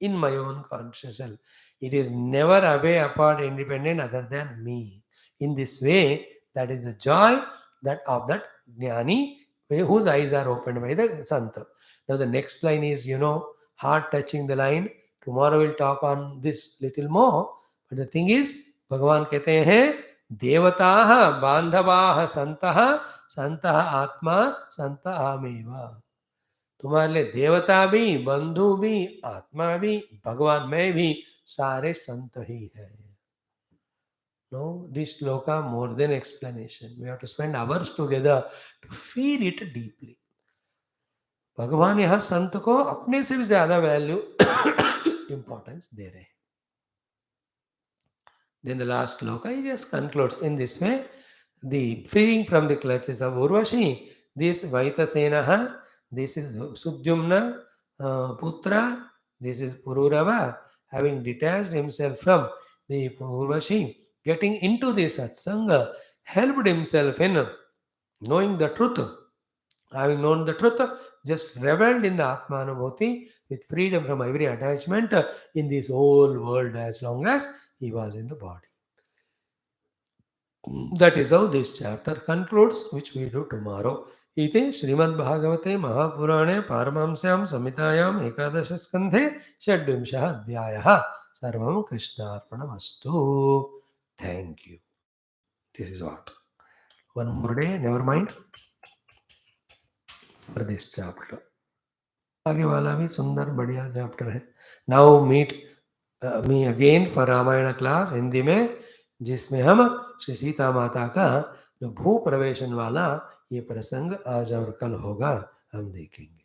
Speaker 1: in my own conscious self. It is never away, apart, independent other than me. In this way, that is the joy that of that jnani whose eyes are opened by the Santa. Now the next line is, heart touching the line. Tomorrow we'll talk on this little more. But the thing is, Bhagavan कहते हैं देवताः बांधवाः संतः संतः आत्मा संतः अहमेव। तुम्हारे लिए देवता भी, बंधु भी, आत्मा भी, भगवान मैं भी, सारे संत ही है। No, this shloka more than explanation. We have to spend hours together to feel it deeply. भगवान यहाँ संत को अपने से भी ज्यादा वैल्यू इंपॉर्टेंस दे रहे हैं। Then the last shloka he just concludes in this way: the freeing from the clutches of Urvashi, this Vaitasena, this is Sudyumna Putra, this is Pururava, having detached himself from the Urvashi, getting into the Satsanga, helped himself in knowing the truth. Having known the truth, just reveled in the Atmanubhuti with freedom from every attachment in this whole world as long as he was in the body. That is how this chapter concludes, which we do tomorrow. इति श्रीमद्भागवते महापुराणे पारमांस्यां संहितायाम् एकादश स्कन्धे षड्विंशः अध्यायः सर्वं कृष्णार्पणमस्तु. Thank you. This is what. One more day, never mind, for this chapter. आगे वाला भी सुंदर बढ़िया चैप्टर है. Now meet me again for Ramayan class Hindi में, जिसमें हम श्री सीता माता का जो भू प्रवेशन वाला ये प्रसंग आज और कल होगा, हम देखेंगे.